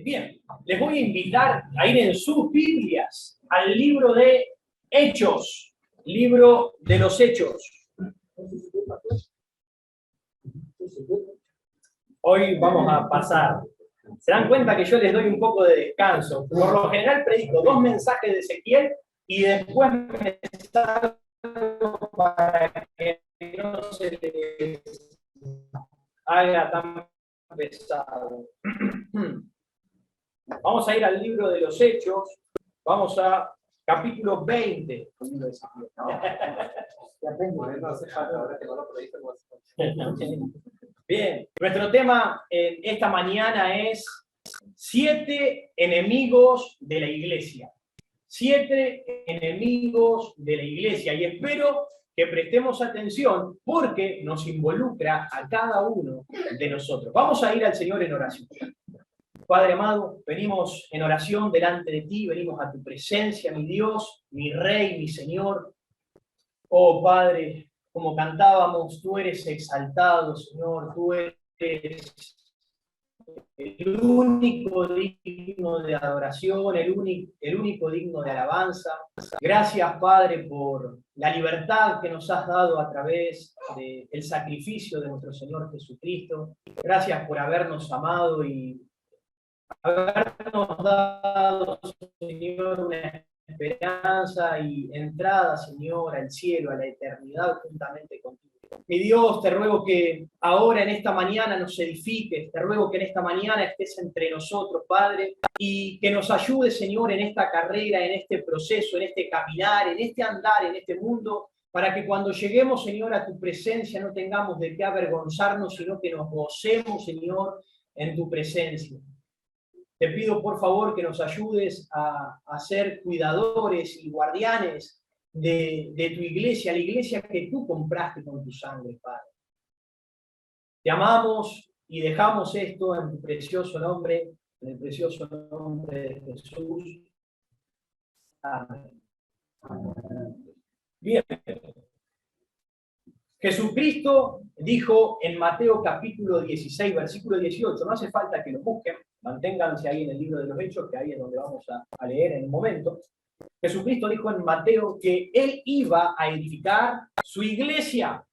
Bien, les voy a invitar a ir en sus Biblias al libro de Hechos, libro de los Hechos. Hoy vamos a pasar. Se dan cuenta que yo les doy un poco de descanso. Por lo general predico 2 mensajes de Ezequiel y después me salgo para que no se les haga tan pesado. Vamos a ir al libro de los Hechos, vamos a capítulo 20. Bien, nuestro tema en esta mañana es 7 enemigos de la iglesia. 7 enemigos de la iglesia. Y espero que prestemos atención porque nos involucra a cada uno de nosotros. Vamos a ir al Señor en oración. Padre amado, venimos en oración delante de ti, venimos a tu presencia, mi Dios, mi Rey, mi Señor. Oh Padre, como cantábamos, tú eres exaltado, Señor, tú eres el único digno de adoración, el único digno de alabanza. Gracias, Padre, por la libertad que nos has dado a través del sacrificio de nuestro Señor Jesucristo. Gracias por habernos amado y habernos dado, Señor, una esperanza y entrada, Señor, al cielo, a la eternidad juntamente contigo. Mi Dios, te ruego que ahora en esta mañana nos edifiques, te ruego que en esta mañana estés entre nosotros, Padre, y que nos ayudes, Señor, en esta carrera, en este proceso, en este caminar, en este andar, en este mundo, para que cuando lleguemos, Señor, a tu presencia no tengamos de qué avergonzarnos, sino que nos gocemos, Señor, en tu presencia. Te pido, por favor, que nos ayudes a ser cuidadores y guardianes de tu iglesia, la iglesia que tú compraste con tu sangre, Padre. Te amamos y dejamos esto en tu precioso nombre, en el precioso nombre de Jesús. Amén. Bien. Jesucristo dijo en Mateo capítulo 16, versículo 18, no hace falta que lo busquen, manténganse ahí en el libro de los Hechos, que ahí es donde vamos a leer en un momento. Jesucristo dijo en Mateo que Él iba a edificar su iglesia,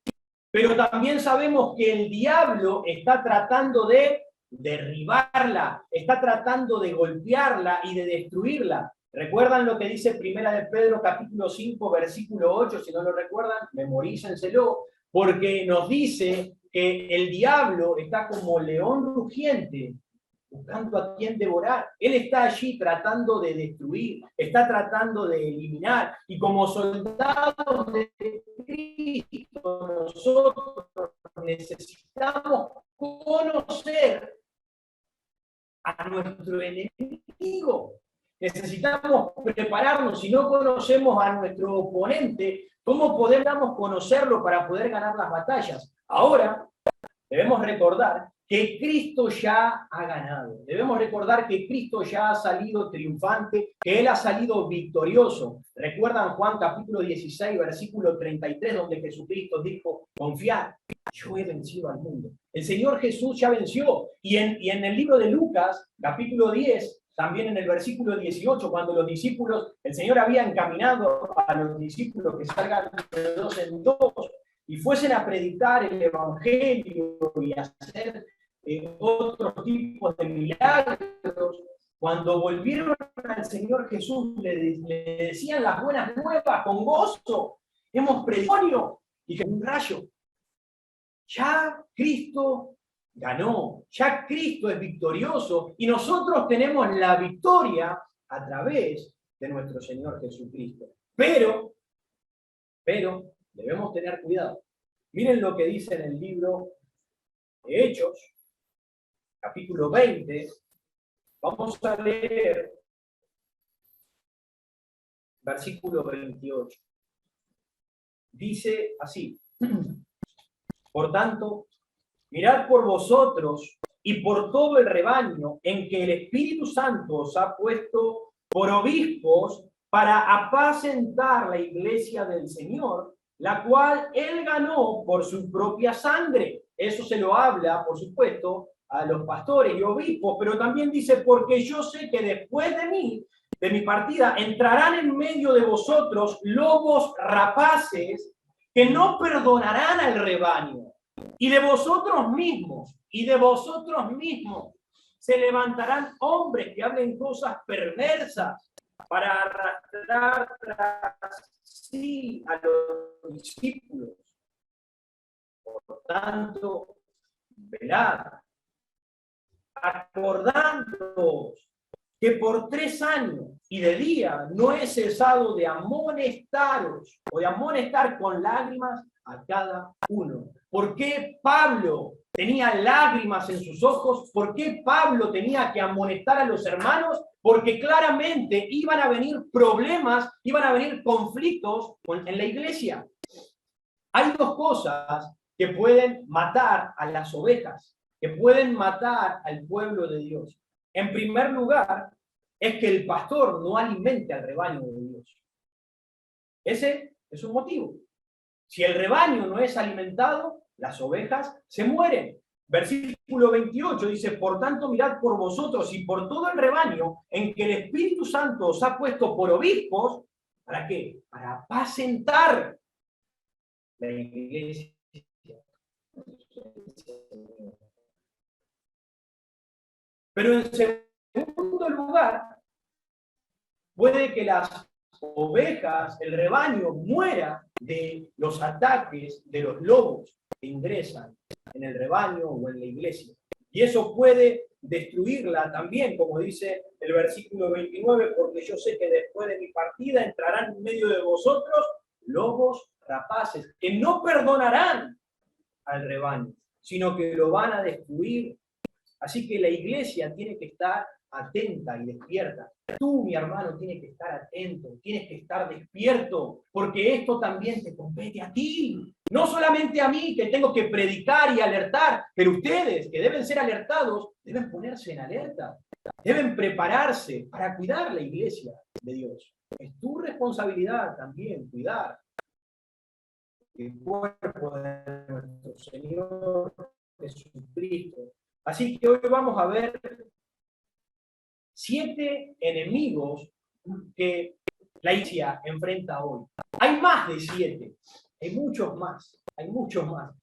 pero también sabemos que el diablo está tratando de derribarla, está tratando de golpearla y de destruirla. ¿Recuerdan lo que dice Primera de Pedro capítulo 5, versículo 8? Si no lo recuerdan, memorícenselo, porque nos dice que el diablo está como león rugiente, buscando a quien devorar. Él está allí tratando de destruir, está tratando de eliminar, y como soldados de Cristo, nosotros necesitamos conocer a nuestro enemigo. Necesitamos prepararnos. Si no conocemos a nuestro oponente, ¿cómo podemos conocerlo para poder ganar las batallas? Ahora, debemos recordar que Cristo ya ha ganado. Debemos recordar que Cristo ya ha salido triunfante, que Él ha salido victorioso. ¿Recuerdan Juan capítulo 16, versículo 33, donde Jesucristo dijo, confiad, yo he vencido al mundo? El Señor Jesús ya venció. Y en el libro de Lucas, capítulo 10, también en el versículo 18, cuando los discípulos, el Señor había encaminado a los discípulos que salgan de 2 en 2 y fuesen a predicar el Evangelio y a hacer otros tipos de milagros. Cuando volvieron al Señor Jesús, le decían las buenas nuevas con gozo. Hemos predicado y que un rayo. Ya Cristo ganó, ya Cristo es victorioso y nosotros tenemos la victoria a través de nuestro Señor Jesucristo. Pero debemos tener cuidado. Miren lo que dice en el libro de Hechos, capítulo 20. Vamos a leer versículo 28. Dice así: por tanto, mirad por vosotros y por todo el rebaño en que el Espíritu Santo os ha puesto por obispos para apacentar la iglesia del Señor, la cual Él ganó por su propia sangre. Eso se lo habla, por supuesto, a los pastores y obispos, pero también dice, porque yo sé que después de mí, de mi partida, entrarán en medio de vosotros lobos rapaces que no perdonarán al rebaño. Y de vosotros mismos se levantarán hombres que hablen cosas perversas para arrastrar tras sí a los discípulos. Por tanto, velad, acordándoos que por 3 años y de día no he cesado de amonestaros o de amonestar con lágrimas a cada uno. ¿Por qué Pablo tenía lágrimas en sus ojos? ¿Por qué Pablo tenía que amonestar a los hermanos? Porque claramente iban a venir problemas, iban a venir conflictos en la iglesia. Hay 2 cosas que pueden matar a las ovejas, que pueden matar al pueblo de Dios. En primer lugar, es que el pastor no alimente al rebaño de Dios. Ese es un motivo. Si el rebaño no es alimentado, las ovejas se mueren. Versículo 28 dice, por tanto mirad por vosotros y por todo el rebaño en que el Espíritu Santo os ha puesto por obispos, ¿para qué? Para apacentar la iglesia. Pero en segundo lugar, puede que las ovejas, el rebaño, muera de los ataques de los lobos que ingresan en el rebaño o en la iglesia. Y eso puede destruirla también, como dice el versículo 29, porque yo sé que después de mi partida entrarán en medio de vosotros lobos rapaces, que no perdonarán al rebaño, sino que lo van a destruir. Así que la iglesia tiene que estar atenta y despierta. Tú, mi hermano, tienes que estar atento, tienes que estar despierto, porque esto también te compete a ti. No solamente a mí, que tengo que predicar y alertar, pero ustedes, que deben ser alertados, deben ponerse en alerta. Deben prepararse para cuidar la iglesia de Dios. Es tu responsabilidad también cuidar el cuerpo de nuestro Señor Jesucristo. Así que hoy vamos a ver 7 enemigos que la iglesia enfrenta hoy. Hay más de 7, hay muchos más,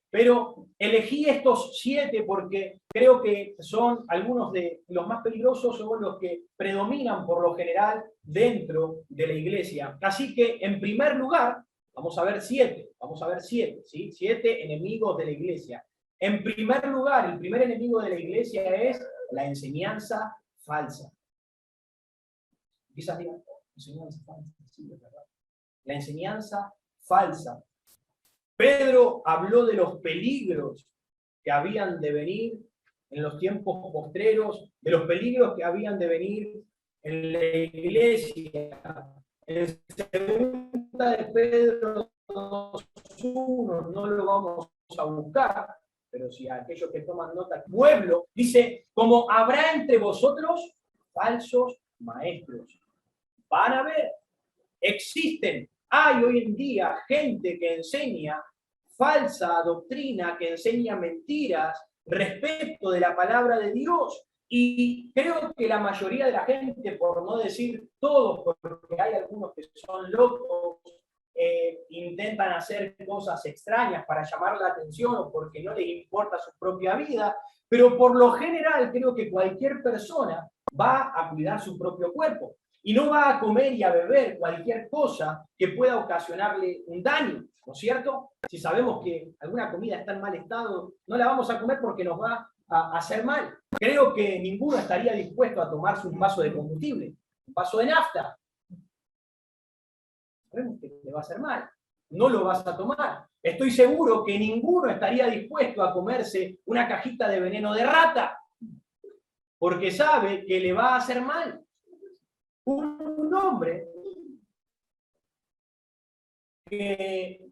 pero elegí estos 7 porque creo que son algunos de los más peligrosos o los que predominan por lo general dentro de la iglesia. Así que, en primer lugar, vamos a ver 7, ¿sí? 7 enemigos de la iglesia. En primer lugar, el primer enemigo de la iglesia es la enseñanza falsa. Quizás digan, enseñanza falsa, sí, es verdad. La enseñanza falsa. Pedro habló de los peligros que habían de venir en los tiempos postreros, de los peligros que habían de venir en la iglesia. En segunda de Pedro 2:1, no lo vamos a buscar, pero si aquellos que toman nota, pueblo, dice, como habrá entre vosotros falsos maestros. Van a ver, hay hoy en día gente que enseña falsa doctrina, que enseña mentiras respecto de la palabra de Dios. Y creo que la mayoría de la gente, por no decir todos, porque hay algunos que son locos, intentan hacer cosas extrañas para llamar la atención o porque no les importa su propia vida, pero por lo general creo que cualquier persona va a cuidar su propio cuerpo y no va a comer y a beber cualquier cosa que pueda ocasionarle un daño, ¿no es cierto? Si sabemos que alguna comida está en mal estado, no la vamos a comer porque nos va a hacer mal. Creo que ninguno estaría dispuesto a tomarse un vaso de combustible, un vaso de nafta. Sabemos que te va a hacer mal, no lo vas a tomar. Estoy seguro que ninguno estaría dispuesto a comerse una cajita de veneno de rata, porque sabe que le va a hacer mal. Un hombre que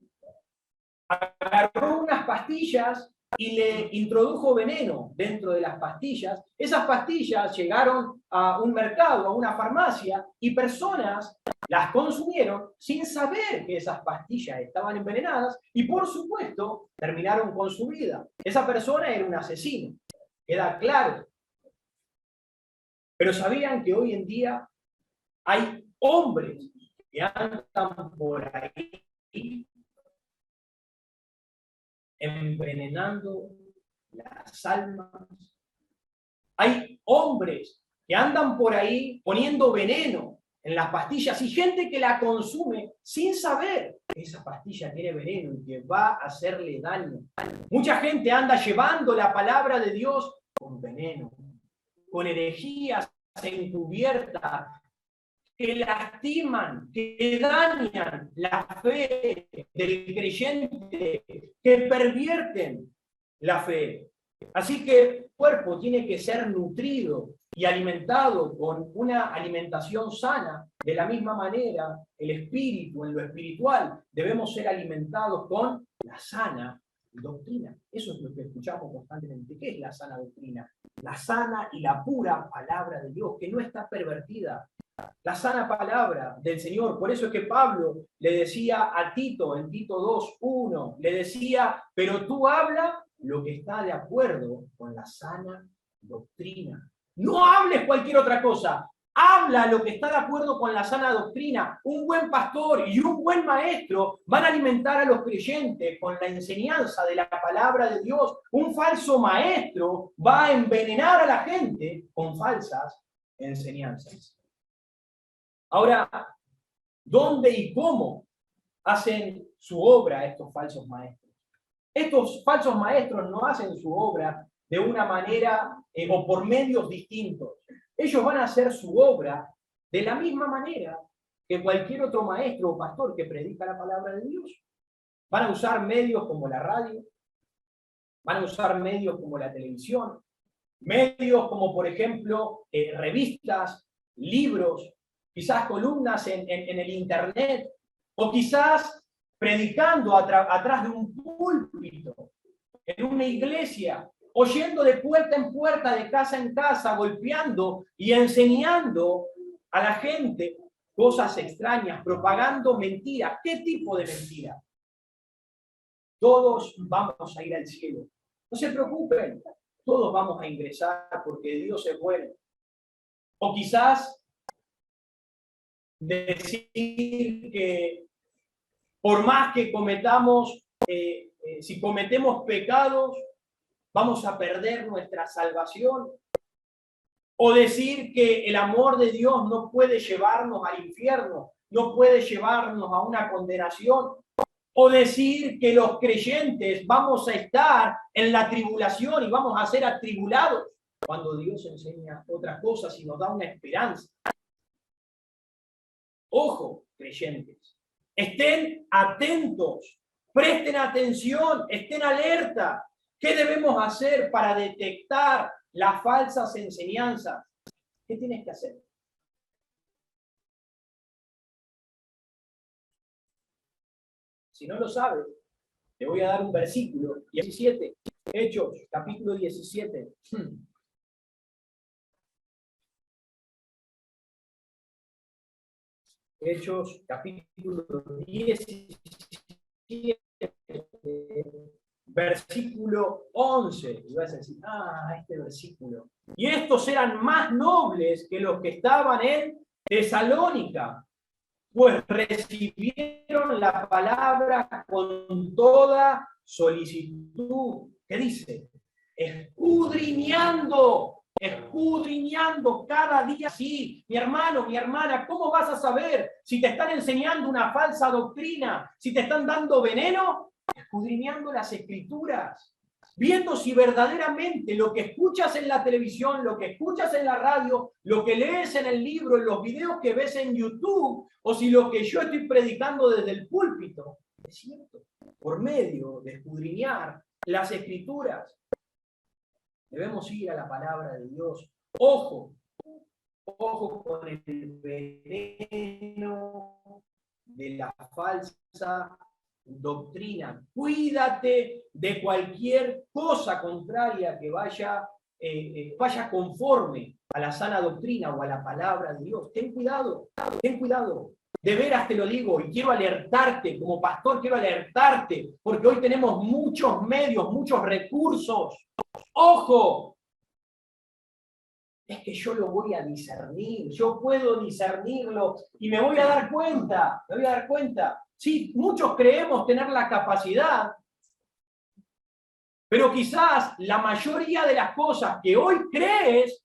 agarró unas pastillas y le introdujo veneno dentro de las pastillas. Esas pastillas llegaron a un mercado, a una farmacia, y personas las consumieron sin saber que esas pastillas estaban envenenadas y, por supuesto, terminaron con su vida. Esa persona era un asesino. queda claro. Pero ¿sabían que hoy en día hay hombres que andan por ahí envenenando las almas? Hay hombres que andan por ahí poniendo veneno en las pastillas y gente que la consume sin saber que esa pastilla tiene veneno y que va a hacerle daño. Mucha gente anda llevando la palabra de Dios con veneno, con herejías encubiertas, que lastiman, que dañan la fe del creyente, que pervierten la fe. Así que el cuerpo tiene que ser nutrido y alimentado con una alimentación sana. De la misma manera, el espíritu, en lo espiritual, debemos ser alimentados con la sana doctrina. Eso es lo que escuchamos constantemente. ¿Qué es la sana doctrina? La sana y la pura palabra de Dios, que no está pervertida. La sana palabra del Señor. Por eso es que Pablo le decía a Tito, en Tito 2:1, le decía, pero tú habla lo que está de acuerdo con la sana doctrina. No hables cualquier otra cosa. Habla lo que está de acuerdo con la sana doctrina. Un buen pastor y un buen maestro van a alimentar a los creyentes con la enseñanza de la palabra de Dios. Un falso maestro va a envenenar a la gente con falsas enseñanzas. Ahora, ¿dónde y cómo hacen su obra estos falsos maestros? Estos falsos maestros no hacen su obra de una manera o por medios distintos. Ellos van a hacer su obra de la misma manera que cualquier otro maestro o pastor que predica la palabra de Dios. Van a usar medios como la radio, van a usar medios como la televisión, medios como, por ejemplo, revistas, libros, quizás columnas en el internet, o quizás predicando atrás de un púlpito, en una iglesia, o yendo de puerta en puerta, de casa en casa, golpeando y enseñando a la gente cosas extrañas, propagando mentiras. ¿Qué tipo de mentira? Todos vamos a ir al cielo. No se preocupen, todos vamos a ingresar porque Dios es bueno. O quizás decir que por más que cometamos, si cometemos pecados, vamos a perder nuestra salvación. O decir que el amor de Dios no puede llevarnos al infierno, no puede llevarnos a una condenación. O decir que los creyentes vamos a estar en la tribulación y vamos a ser atribulados, cuando Dios enseña otras cosas y nos da una esperanza. Ojo, creyentes, estén atentos, presten atención, estén alerta. ¿Qué debemos hacer para detectar las falsas enseñanzas? ¿Qué tienes que hacer? Si no lo sabes, te voy a dar un versículo, 17, Hechos, capítulo 17. Hechos, capítulo 17, versículo 11. Y vas a decir, este versículo. Y estos eran más nobles que los que estaban en Tesalónica, pues recibieron la palabra con toda solicitud. ¿Qué dice? Escudriñando cada día. Sí, mi hermano, mi hermana, ¿cómo vas a saber si te están enseñando una falsa doctrina? Si te están dando veneno, escudriñando las escrituras, viendo si verdaderamente lo que escuchas en la televisión, lo que escuchas en la radio, lo que lees en el libro, en los videos que ves en YouTube, o si lo que yo estoy predicando desde el púlpito es cierto, por medio de escudriñar las escrituras. Debemos ir a la palabra de Dios. Ojo con el veneno de la falsa doctrina. Cuídate de cualquier cosa contraria que vaya conforme a la sana doctrina o a la palabra de Dios. Ten cuidado, ten cuidado. De veras te lo digo y quiero alertarte, como pastor quiero alertarte, porque hoy tenemos muchos medios, muchos recursos. ¡Ojo! es que yo lo voy a discernir, yo puedo discernirlo y me voy a dar cuenta, me voy a dar cuenta. Sí, muchos creemos tener la capacidad, pero quizás la mayoría de las cosas que hoy crees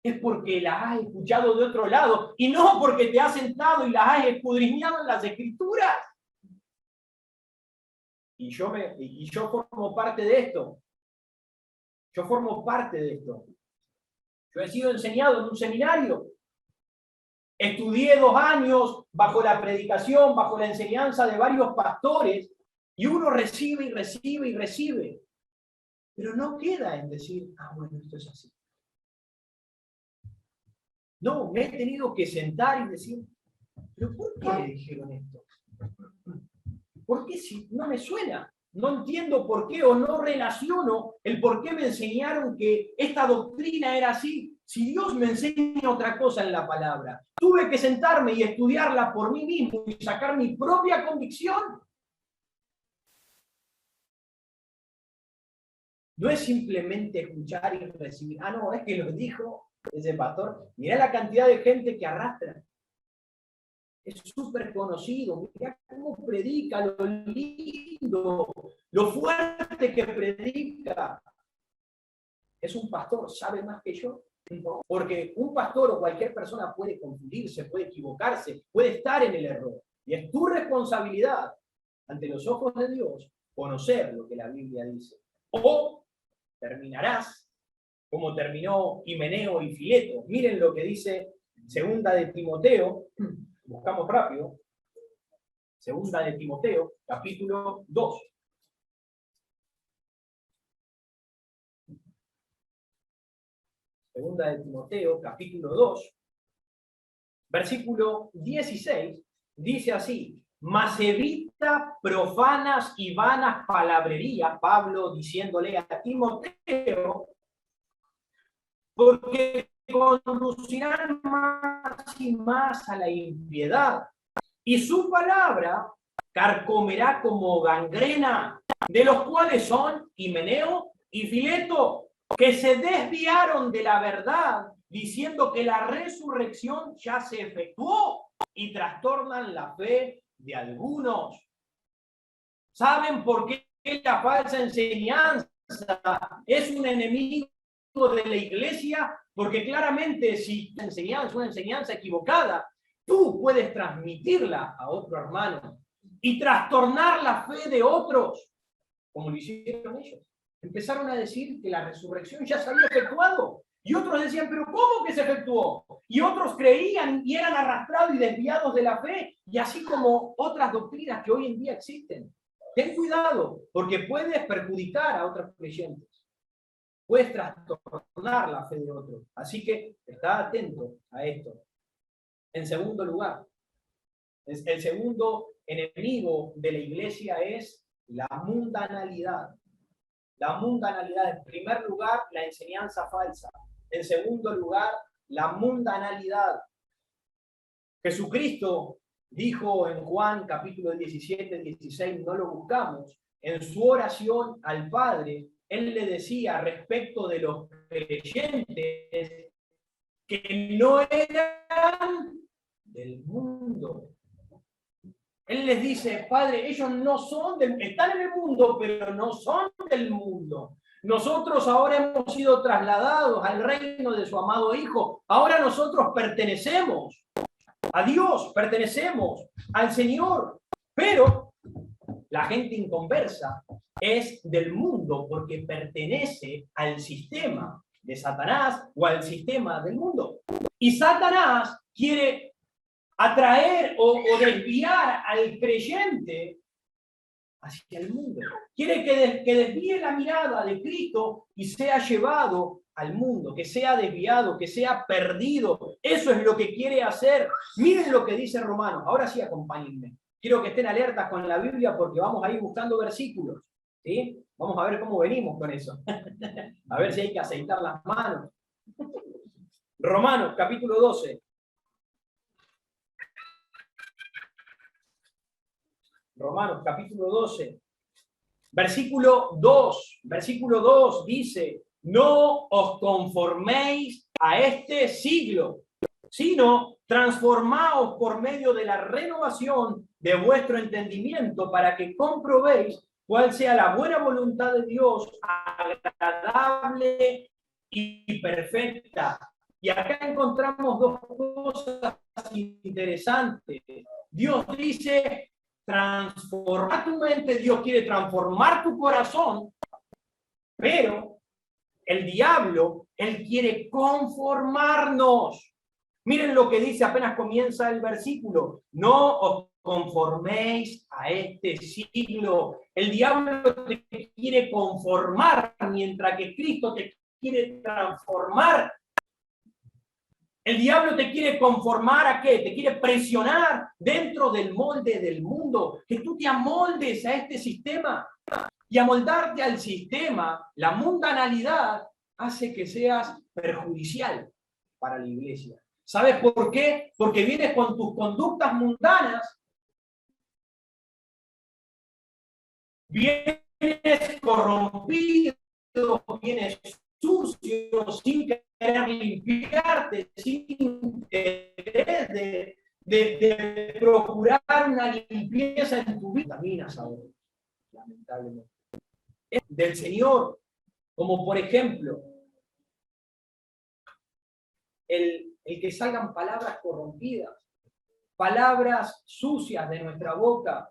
es porque las has escuchado de otro lado y no porque te has sentado y las has escudriñado en las Escrituras. Y yo formo parte de esto. Yo formo parte de esto. Yo he sido enseñado en un seminario. Estudié 2 años bajo la predicación, bajo la enseñanza de varios pastores, y uno recibe y recibe y recibe. Pero no queda en decir, bueno, esto es así. No, me he tenido que sentar y decir, ¿pero por qué le dijeron esto? ¿Por qué si no me suena? No entiendo por qué o no relaciono el por qué me enseñaron que esta doctrina era así. Si Dios me enseña otra cosa en la palabra, tuve que sentarme y estudiarla por mí mismo y sacar mi propia convicción. No es simplemente escuchar y recibir. No, es que lo dijo ese pastor. Mirá la cantidad de gente que arrastra. Es súper conocido. Mirá cómo predica, lo lindo, lo fuerte que predica. ¿Es un pastor? ¿Sabe más que yo? No, porque un pastor o cualquier persona puede confundirse, puede equivocarse, puede estar en el error. Y es tu responsabilidad, ante los ojos de Dios, conocer lo que la Biblia dice. O terminarás como terminó Himeneo y Fileto. Miren lo que dice Segunda de Timoteo, buscamos rápido, Segunda de Timoteo, capítulo 2. Segunda de Timoteo, capítulo 2, versículo 16, dice así: mas evita profanas y vanas palabrerías, Pablo diciéndole a Timoteo, porque conducirán más y más a la impiedad, y su palabra carcomerá como gangrena, de los cuales son Himeneo y Fileto, que se desviaron de la verdad, diciendo que la resurrección ya se efectuó, y trastornan la fe de algunos. ¿Saben por qué la falsa enseñanza es un enemigo de la iglesia? Porque claramente si la enseñanza es una enseñanza equivocada, tú puedes transmitirla a otro hermano y trastornar la fe de otros, como lo hicieron ellos. Empezaron a decir que la resurrección ya se había efectuado. Y otros decían, pero ¿cómo que se efectuó? Y otros creían y eran arrastrados y desviados de la fe, y así como otras doctrinas que hoy en día existen. Ten cuidado, porque puedes perjudicar a otros creyentes. Puedes trastornar la fe de otros. Así que está atento a esto. En segundo lugar, el segundo enemigo de la iglesia es la mundanalidad. La mundanalidad, en primer lugar, la enseñanza falsa. En segundo lugar, la mundanalidad. Jesucristo dijo en Juan capítulo 17, 16, no lo buscamos, en su oración al Padre, él le decía respecto de los creyentes que no eran del mundo. Él les dice, Padre, ellos no son están en el mundo, pero no son del mundo. Nosotros ahora hemos sido trasladados al reino de su amado Hijo. Ahora nosotros pertenecemos a Dios, pertenecemos al Señor. Pero la gente inconversa es del mundo porque pertenece al sistema de Satanás o al sistema del mundo. Y Satanás quiere atraer o desviar al creyente hacia el mundo. Quiere que desvíe la mirada de Cristo y sea llevado al mundo, que sea desviado, que sea perdido. Eso es lo que quiere hacer. Miren lo que dice Romanos. Ahora sí, acompáñenme. Quiero que estén alertas con la Biblia porque vamos a ir buscando versículos. ¿Sí? Vamos a ver cómo venimos con eso. A ver si hay que aceitar las manos. Romanos, capítulo 12. Romanos, capítulo 12. Versículo 2 dice: no os conforméis a este siglo, sino transformaos por medio de la renovación de vuestro entendimiento para que comprobéis cuál sea la buena voluntad de Dios, agradable y perfecta. Y acá encontramos dos cosas interesantes. Dios dice, transformar tu mente, Dios quiere transformar tu corazón, pero el diablo, él quiere conformarnos. Miren lo que dice apenas comienza el versículo. No os conforméis a este siglo. El diablo te quiere conformar, mientras que Cristo te quiere transformar. El diablo te quiere conformar ¿a qué? Te quiere presionar dentro del molde del mundo, que tú te amoldes a este sistema. Y amoldarte al sistema, la mundanalidad, hace que seas perjudicial para la iglesia. ¿Sabes por qué? Porque vienes con tus conductas mundanas, vienes corrompido, vienes sucio, sin querer limpiarte, sin querer de procurar una limpieza en tu vida. Caminas ahora, lamentablemente. Del Señor, como por ejemplo, el que salgan palabras corrompidas, palabras sucias de nuestra boca.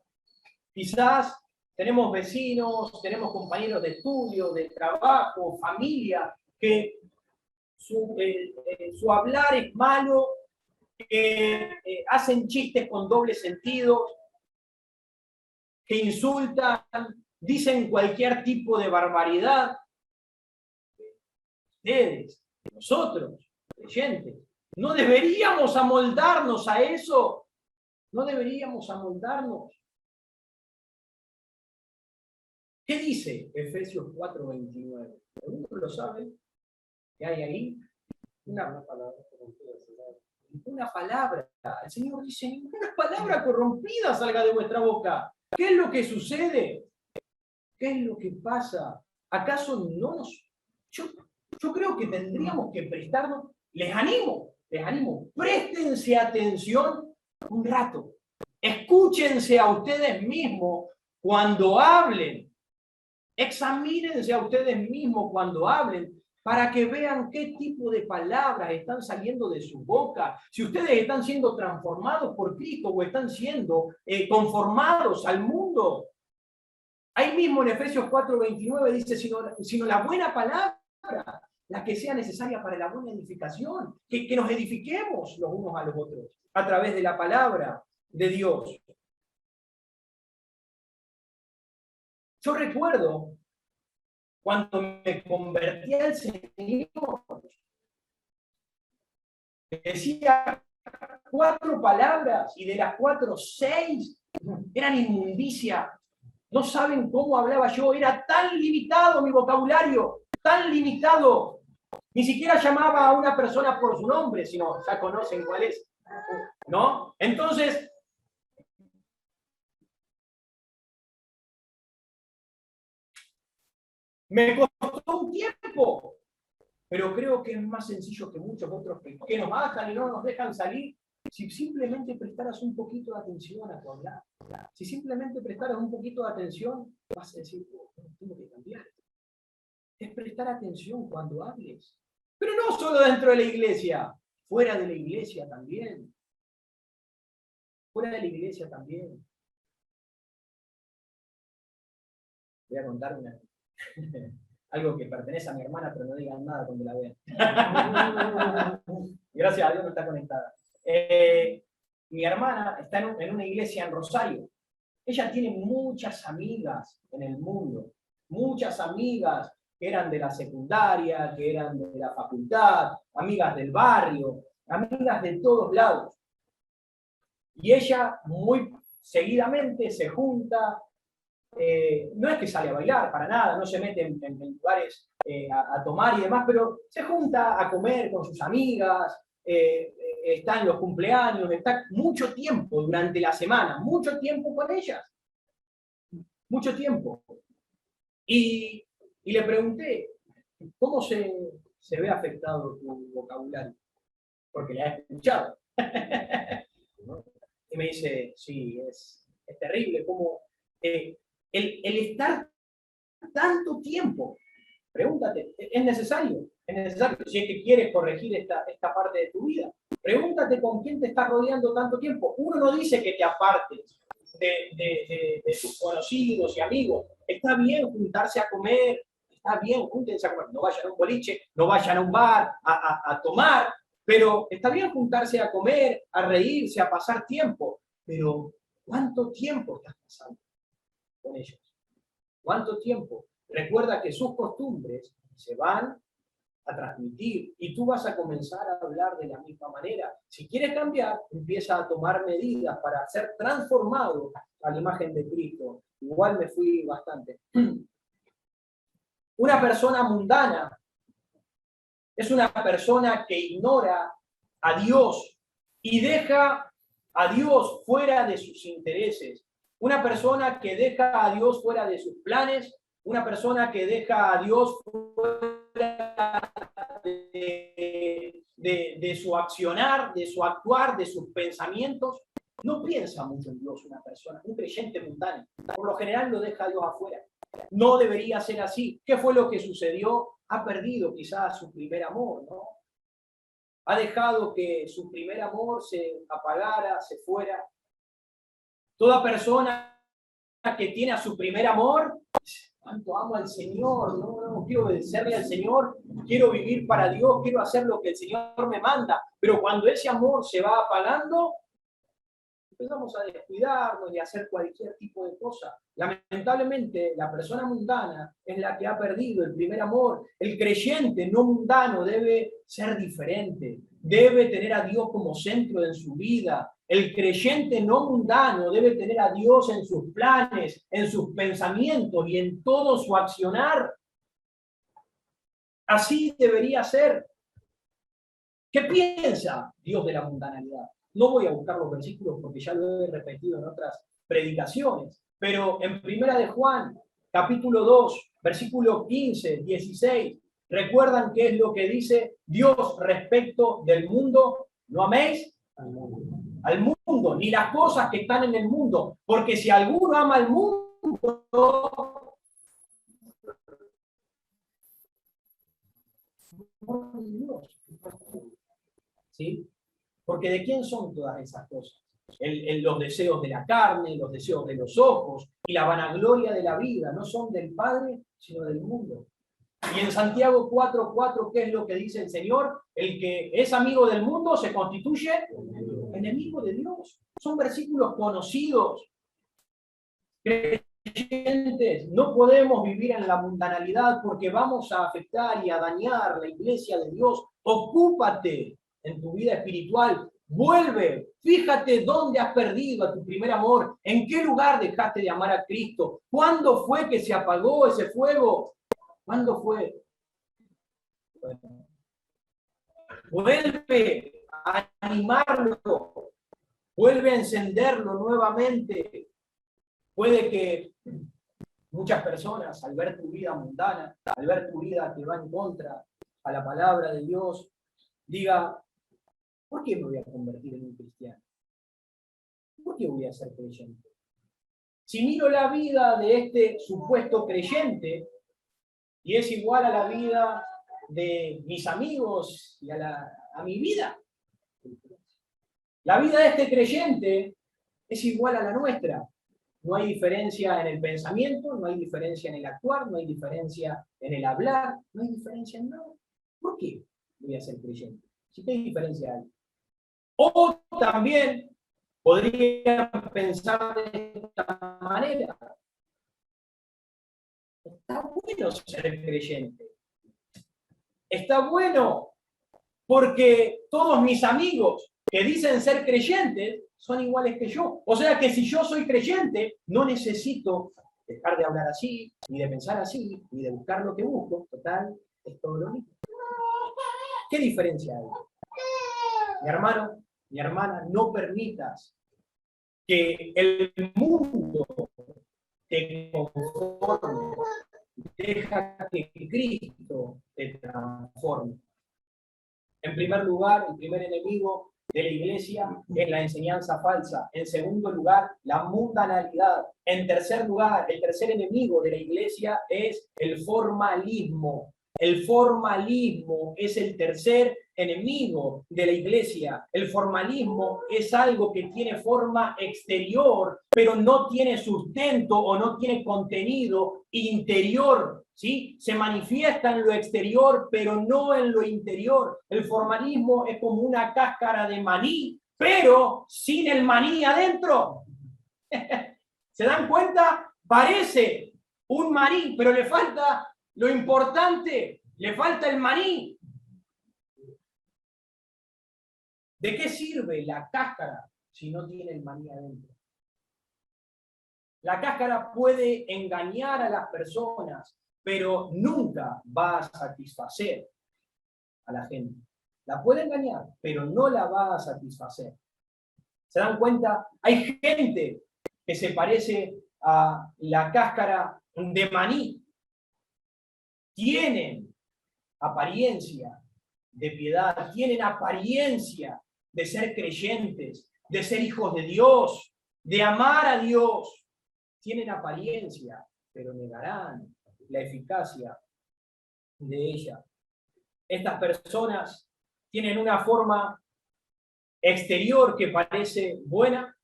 Quizás tenemos vecinos, tenemos compañeros de estudio, de trabajo, familia, que su hablar es malo, que hacen chistes con doble sentido, que insultan, dicen cualquier tipo de barbaridad. Ustedes, nosotros, creyentes, no deberíamos amoldarnos a eso. No deberíamos amoldarnos. ¿Qué dice Efesios 4:29? ¿Alguno lo sabe? ¿Qué hay ahí? Una palabra corrompida. Ninguna palabra. El Señor dice, ninguna palabra corrompida salga de vuestra boca. ¿Qué es lo que sucede? ¿Qué es lo que pasa? ¿Acaso no nos... Yo creo que tendríamos que prestarnos... Les animo, préstense atención un rato. Escúchense a ustedes mismos cuando hablen. Examínense a ustedes mismos cuando hablen para que vean qué tipo de palabras están saliendo de su boca. Si ustedes están siendo transformados por Cristo o están siendo conformados al mundo. Ahí mismo en Efesios 4:29 dice, sino la buena palabra, la que sea necesaria para la buena edificación, que nos edifiquemos los unos a los otros a través de la palabra de Dios. Yo recuerdo cuando me convertí al Señor, decía 4 palabras y de las 4, 6 eran inmundicia. No saben cómo hablaba yo, era tan limitado mi vocabulario, tan limitado. Ni siquiera llamaba a una persona por su nombre, sino ya conocen cuál es, ¿no? Entonces, me costó un tiempo, pero creo que es más sencillo que muchos otros que nos bajan y no nos dejan salir. Si simplemente prestaras un poquito de atención a tu hablar, si simplemente prestaras un poquito de atención, vas a decir, oh, tengo que cambiar. Es prestar atención cuando hables. Pero no solo dentro de la iglesia, fuera de la iglesia también. Fuera de la iglesia también. Voy a contar algo que pertenece a mi hermana, pero no digan nada cuando la vean. Gracias a Dios no está conectada. Mi hermana está en una iglesia en Rosario. Ella tiene muchas amigas en el mundo, muchas amigas que eran de la secundaria, que eran de la facultad, amigas del barrio, amigas de todos lados. Y ella muy seguidamente se junta, no es que sale a bailar, para nada, no se mete en lugares a tomar y demás, pero se junta a comer con sus amigas, está en los cumpleaños, está mucho tiempo durante la semana, mucho tiempo con ellas, mucho tiempo. Y le pregunté, ¿Cómo se ve afectado tu vocabulario? Porque la he escuchado. ¿No? Y me dice, sí, es terrible como el estar tanto tiempo. Pregúntate, ¿es necesario? ¿Es necesario si es que quieres corregir esta parte de tu vida? Pregúntate con quién te estás rodeando tanto tiempo. Uno no dice que te apartes de tus conocidos y amigos. Está bien juntarse a comer, está bien, júntense a comer. No vayan a un boliche, no vayan a un bar a tomar, pero está bien juntarse a comer, a reírse, a pasar tiempo. Pero ¿cuánto tiempo estás pasando con ellos? ¿Cuánto tiempo? Recuerda que sus costumbres se van a transmitir y tú vas a comenzar a hablar de la misma manera. Si quieres cambiar, empieza a tomar medidas para ser transformado a la imagen de Cristo. Igual me fui bastante. Una persona mundana es una persona que ignora a Dios y deja a Dios fuera de sus intereses. Una persona que deja a Dios fuera de sus planes, una persona que deja a Dios fuera de su accionar, de su actuar, de sus pensamientos. No piensa mucho en Dios una persona, un creyente mundano. Por lo general lo deja a Dios afuera. No debería ser así. ¿Qué fue lo que sucedió? Ha perdido quizás su primer amor, ¿no? Ha dejado que su primer amor se apagara, se fuera. Toda persona que tiene a su primer amor, cuánto amo al Señor, no quiero obedecerle al Señor, quiero vivir para Dios, quiero hacer lo que el Señor me manda. Pero cuando ese amor se va apagando, empezamos a descuidarnos y a hacer cualquier tipo de cosa. Lamentablemente, la persona mundana es la que ha perdido el primer amor. El creyente no mundano debe ser diferente, debe tener a Dios como centro de su vida. El creyente no mundano debe tener a Dios en sus planes, en sus pensamientos y en todo su accionar. Así debería ser. ¿Qué piensa Dios de la mundanalidad? No voy a buscar los versículos porque ya lo he repetido en otras predicaciones, pero en Primera de Juan, capítulo 2, versículo 15, 16, ¿recuerdan qué es lo que dice Dios respecto del mundo? No améis al mundo, ni las cosas que están en el mundo, porque si alguno ama al mundo, Dios. ¿Sí? Porque ¿de quién son todas esas cosas? Los deseos de la carne, los deseos de los ojos y la vanagloria de la vida no son del Padre, sino del mundo. Y en Santiago 4:4, ¿qué es lo que dice el Señor? El que es amigo del mundo se constituye enemigo de Dios. Son versículos conocidos. Creyentes, no podemos vivir en la mundanalidad porque vamos a afectar y a dañar la iglesia de Dios. Ocúpate en tu vida espiritual. Vuelve, fíjate dónde has perdido a tu primer amor, en qué lugar dejaste de amar a Cristo, cuándo fue que se apagó ese fuego, cuándo fue. Bueno, vuelve a animarlo, vuelve a encenderlo nuevamente. Puede que muchas personas, al ver tu vida mundana, al ver tu vida que va en contra a la palabra de Dios, diga, ¿por qué me voy a convertir en un cristiano? ¿Por qué voy a ser creyente? Si miro la vida de este supuesto creyente y es igual a la vida de mis amigos y a mi vida, la vida de este creyente es igual a la nuestra. No hay diferencia en el pensamiento, no hay diferencia en el actuar, no hay diferencia en el hablar, no hay diferencia en nada. ¿Por qué voy a ser creyente? Si qué diferencia hay. O también podría pensar de esta manera. Está bueno ser creyente. Está bueno porque todos mis amigos que dicen ser creyentes son iguales que yo. O sea que si yo soy creyente, no necesito dejar de hablar así, ni de pensar así, ni de buscar lo que busco. Total, es todo lo mismo. ¿Qué diferencia hay? Mi hermano, mi hermana, no permitas que el mundo te conforme. Deja que Cristo te transforme. En primer lugar, el primer enemigo de la iglesia es la enseñanza falsa. En segundo lugar, la mundanalidad. En tercer lugar, el tercer enemigo de la iglesia es el formalismo. El formalismo es el tercer enemigo de la iglesia. El formalismo es algo que tiene forma exterior, pero no tiene sustento o no tiene contenido interior, ¿sí? Se manifiesta en lo exterior, pero no en lo interior. El formalismo es como una cáscara de maní, pero sin el maní adentro. ¿Se dan cuenta? Parece un maní, pero le falta lo importante, le falta el maní. ¿De qué sirve la cáscara si no tiene el maní adentro? La cáscara puede engañar a las personas, pero nunca va a satisfacer a la gente. La puede engañar, pero no la va a satisfacer. ¿Se dan cuenta? Hay gente que se parece a la cáscara de maní. Tienen apariencia de piedad, tienen apariencia de ser creyentes, de ser hijos de Dios, de amar a Dios. Tienen apariencia, pero negarán la eficacia de ella. Estas personas tienen una forma exterior que parece buena,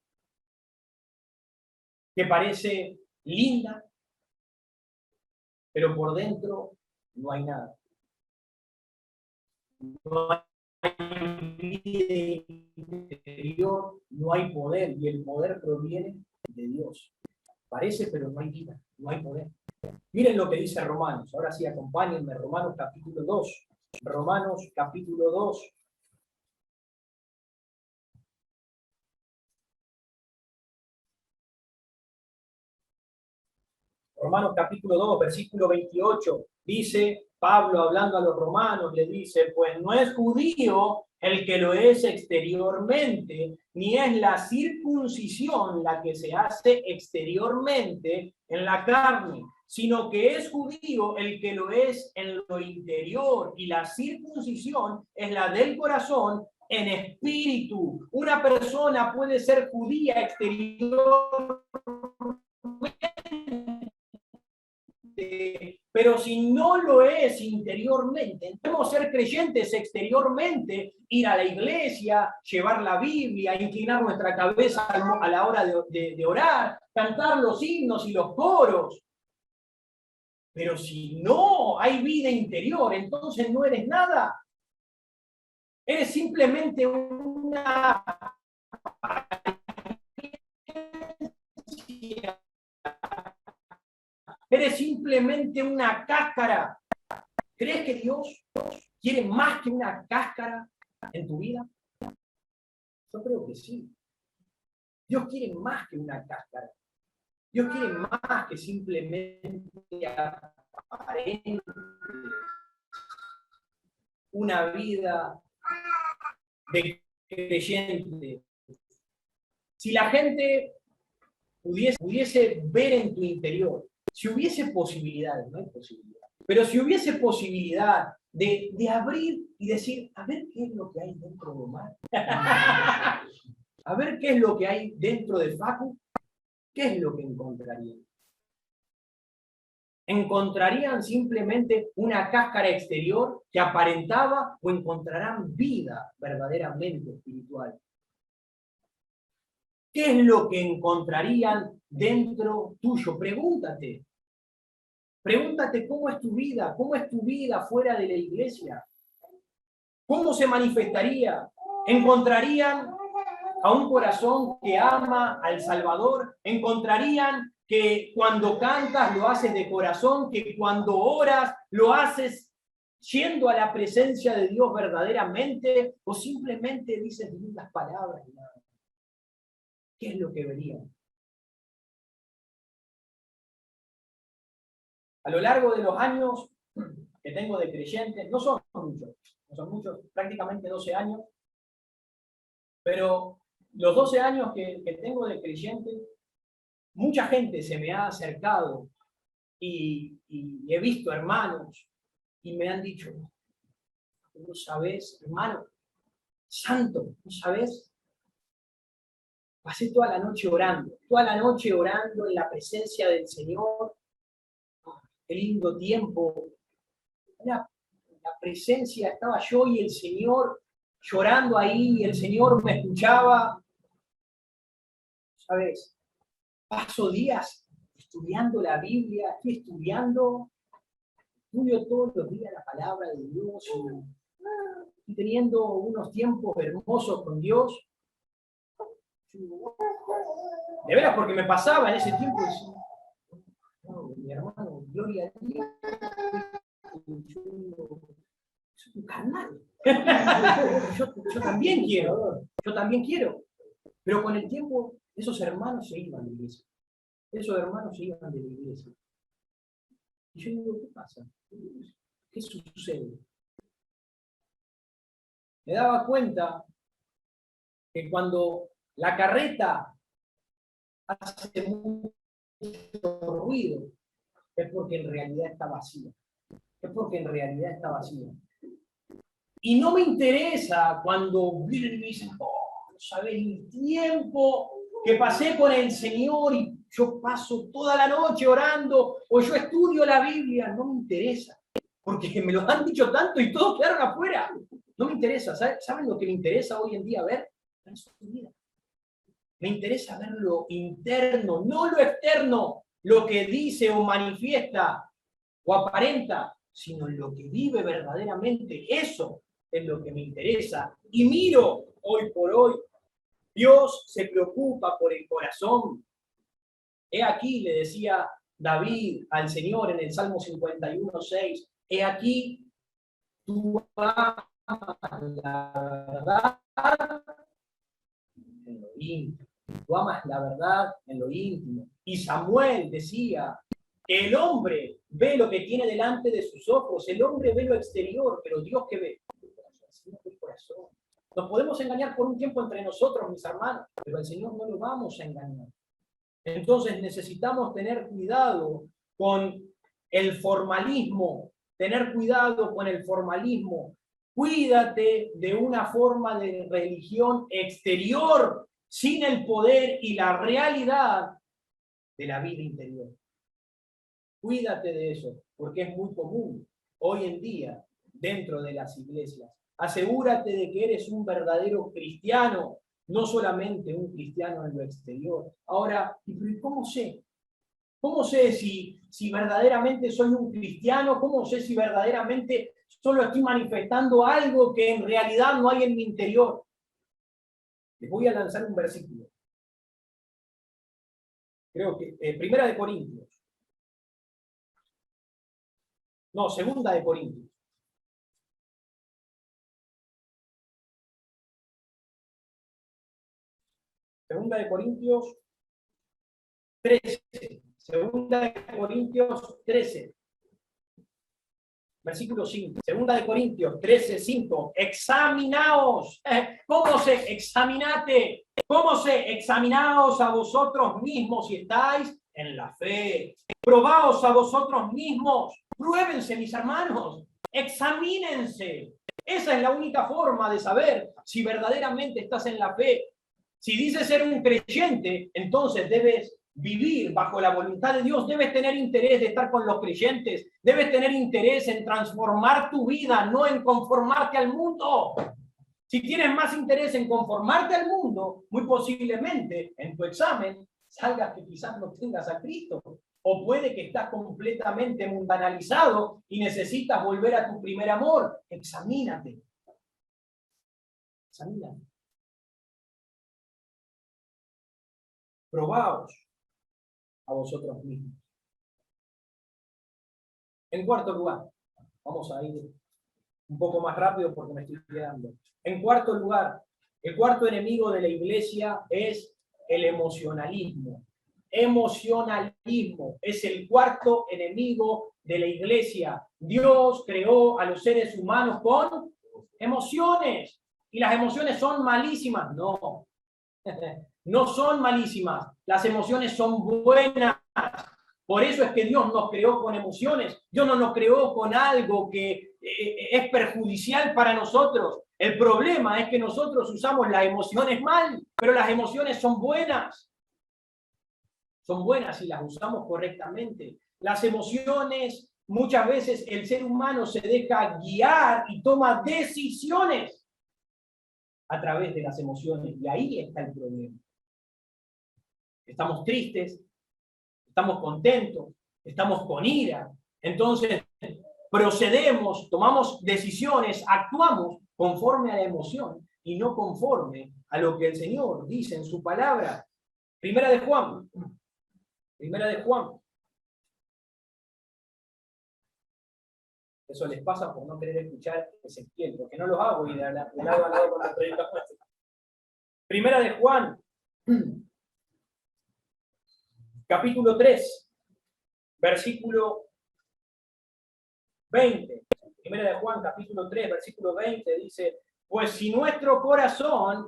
que parece linda, pero por dentro no hay nada. No hay vida interior, no hay poder, y el poder proviene de Dios. Parece, pero no hay vida, no hay poder. Miren lo que dice Romanos. Ahora sí, acompáñenme. Romanos capítulo 2. Romanos capítulo 2. Romanos capítulo 2, versículo 28. Dice Pablo, hablando a los romanos, le dice, pues no es judío el que lo es exteriormente, ni es la circuncisión la que se hace exteriormente en la carne, sino que es judío el que lo es en lo interior, y la circuncisión es la del corazón en espíritu. Una persona puede ser judía exteriormente, pero si no lo es interiormente, podemos ser creyentes exteriormente, ir a la iglesia, llevar la Biblia, inclinar nuestra cabeza a la hora de orar, cantar los himnos y los coros. Pero si no hay vida interior, entonces no eres nada. Eres simplemente una eres simplemente una cáscara. ¿Crees que Dios quiere más que una cáscara en tu vida? Yo creo que sí. Dios quiere más que una cáscara. Dios quiere más que simplemente aparente una vida de creyente. Si la gente pudiese ver en tu interior, si hubiese posibilidades, no hay posibilidad, pero si hubiese posibilidad de abrir y decir, a ver qué es lo que hay dentro de Omar, a ver qué es lo que hay dentro de Facu, ¿qué es lo que encontrarían? ¿Encontrarían simplemente una cáscara exterior que aparentaba o encontrarán vida verdaderamente espiritual? ¿Qué es lo que encontrarían dentro tuyo? Pregúntate. Pregúntate cómo es tu vida fuera de la iglesia. ¿Cómo se manifestaría? ¿Encontrarían a un corazón que ama al Salvador? ¿Encontrarían que cuando cantas lo haces de corazón, que cuando oras lo haces yendo a la presencia de Dios verdaderamente, o simplemente dices lindas palabras y nada? ¿Qué es lo que verían? A lo largo de los años que tengo de creyente, no son muchos, prácticamente 12 años, pero los 12 años que tengo de creyente, mucha gente se me ha acercado y he visto hermanos y me han dicho, no sabes, hermano, santo, no sabes, pasé toda la noche orando en la presencia del Señor. Qué lindo tiempo. La presencia, estaba yo y el Señor llorando ahí, el Señor me escuchaba. ¿Sabes? Paso días estudiando la Biblia, estudio todos los días la palabra de Dios y teniendo unos tiempos hermosos con Dios. De veras, porque me pasaba en ese tiempo, no, mi hermano, gloria a Dios, soy un carnal. Yo también quiero. Pero con el tiempo, esos hermanos se iban de la iglesia. Y yo digo, ¿qué pasa? ¿Qué sucede? Me daba cuenta que cuando la carreta hace mucho ruido, es porque en realidad está vacía. Y no me interesa cuando vienen y me dicen, oh, no sabes el tiempo que pasé con el Señor y yo paso toda la noche orando o yo estudio la Biblia. No me interesa, porque me lo han dicho tanto y todos quedaron afuera. No me interesa. ¿Saben lo que me interesa hoy en día ver? En su vida. Me interesa ver lo interno, no lo externo, lo que dice o manifiesta o aparenta, sino lo que vive verdaderamente. Eso es lo que me interesa. Y miro hoy por hoy, Dios se preocupa por el corazón. He aquí, le decía David al Señor en el Salmo 51:6, he aquí, tú amas la verdad en lo íntimo. Tú amas la verdad en lo íntimo. Y Samuel decía que el hombre ve lo que tiene delante de sus ojos, el hombre ve lo exterior, pero Dios que ve el corazón. Nos podemos engañar por un tiempo entre nosotros, mis hermanos, pero al Señor no lo vamos a engañar. Entonces necesitamos tener cuidado con el formalismo, Cuídate de una forma de religión exterior sin el poder y la realidad de la vida interior. Cuídate de eso, porque es muy común hoy en día dentro de las iglesias. Asegúrate de que eres un verdadero cristiano, no solamente un cristiano en lo exterior. Ahora, ¿cómo sé? ¿Cómo sé si verdaderamente soy un cristiano? ¿Cómo sé si verdaderamente solo estoy manifestando algo que en realidad no hay en mi interior? Les voy a lanzar un versículo. Creo que Primera de Corintios. No, Segunda de Corintios. Segunda de Corintios 13. Segunda de Corintios 13. Versículo 5. Segunda de Corintios 13, 5. Examinaos. ¿Cómo se examinate? ¿Cómo se examinaos a vosotros mismos si estáis en la fe? Probaos a vosotros mismos. Pruébense, mis hermanos. Examínense. Esa es la única forma de saber si verdaderamente estás en la fe. Si dices ser un creyente, entonces debes vivir bajo la voluntad de Dios, debes tener interés de estar con los creyentes, debes tener interés en transformar tu vida, no en conformarte al mundo. Si tienes más interés en conformarte al mundo, muy posiblemente en tu examen salgas que quizás no tengas a Cristo, o puede que estás completamente mundanalizado y necesitas volver a tu primer amor. Examínate. Probaos a vosotros mismos. En cuarto lugar, vamos a ir un poco más rápido porque me estoy quedando. En cuarto lugar, el cuarto enemigo de la iglesia es el emocionalismo. Emocionalismo es el cuarto enemigo de la iglesia. Dios creó a los seres humanos con emociones. ¿Y las emociones son malísimas? No. No son malísimas. Las emociones son buenas. Por eso es que Dios nos creó con emociones. Dios no nos creó con algo que es perjudicial para nosotros. El problema es que nosotros usamos las emociones mal, pero las emociones son buenas. Son buenas si las usamos correctamente. Las emociones, muchas veces el ser humano se deja guiar y toma decisiones a través de las emociones. Y ahí está el problema. Estamos tristes, estamos contentos, estamos con ira. Entonces, procedemos, tomamos decisiones, actuamos conforme a la emoción y no conforme a lo que el Señor dice en su palabra. Primera de Juan. Eso les pasa por no querer escuchar Ezequiel, porque no los hago ir de lado a lado con la predicación. Primera de Juan, capítulo 3, versículo 20. Primera de Juan, capítulo 3, versículo 20, dice, pues si nuestro corazón,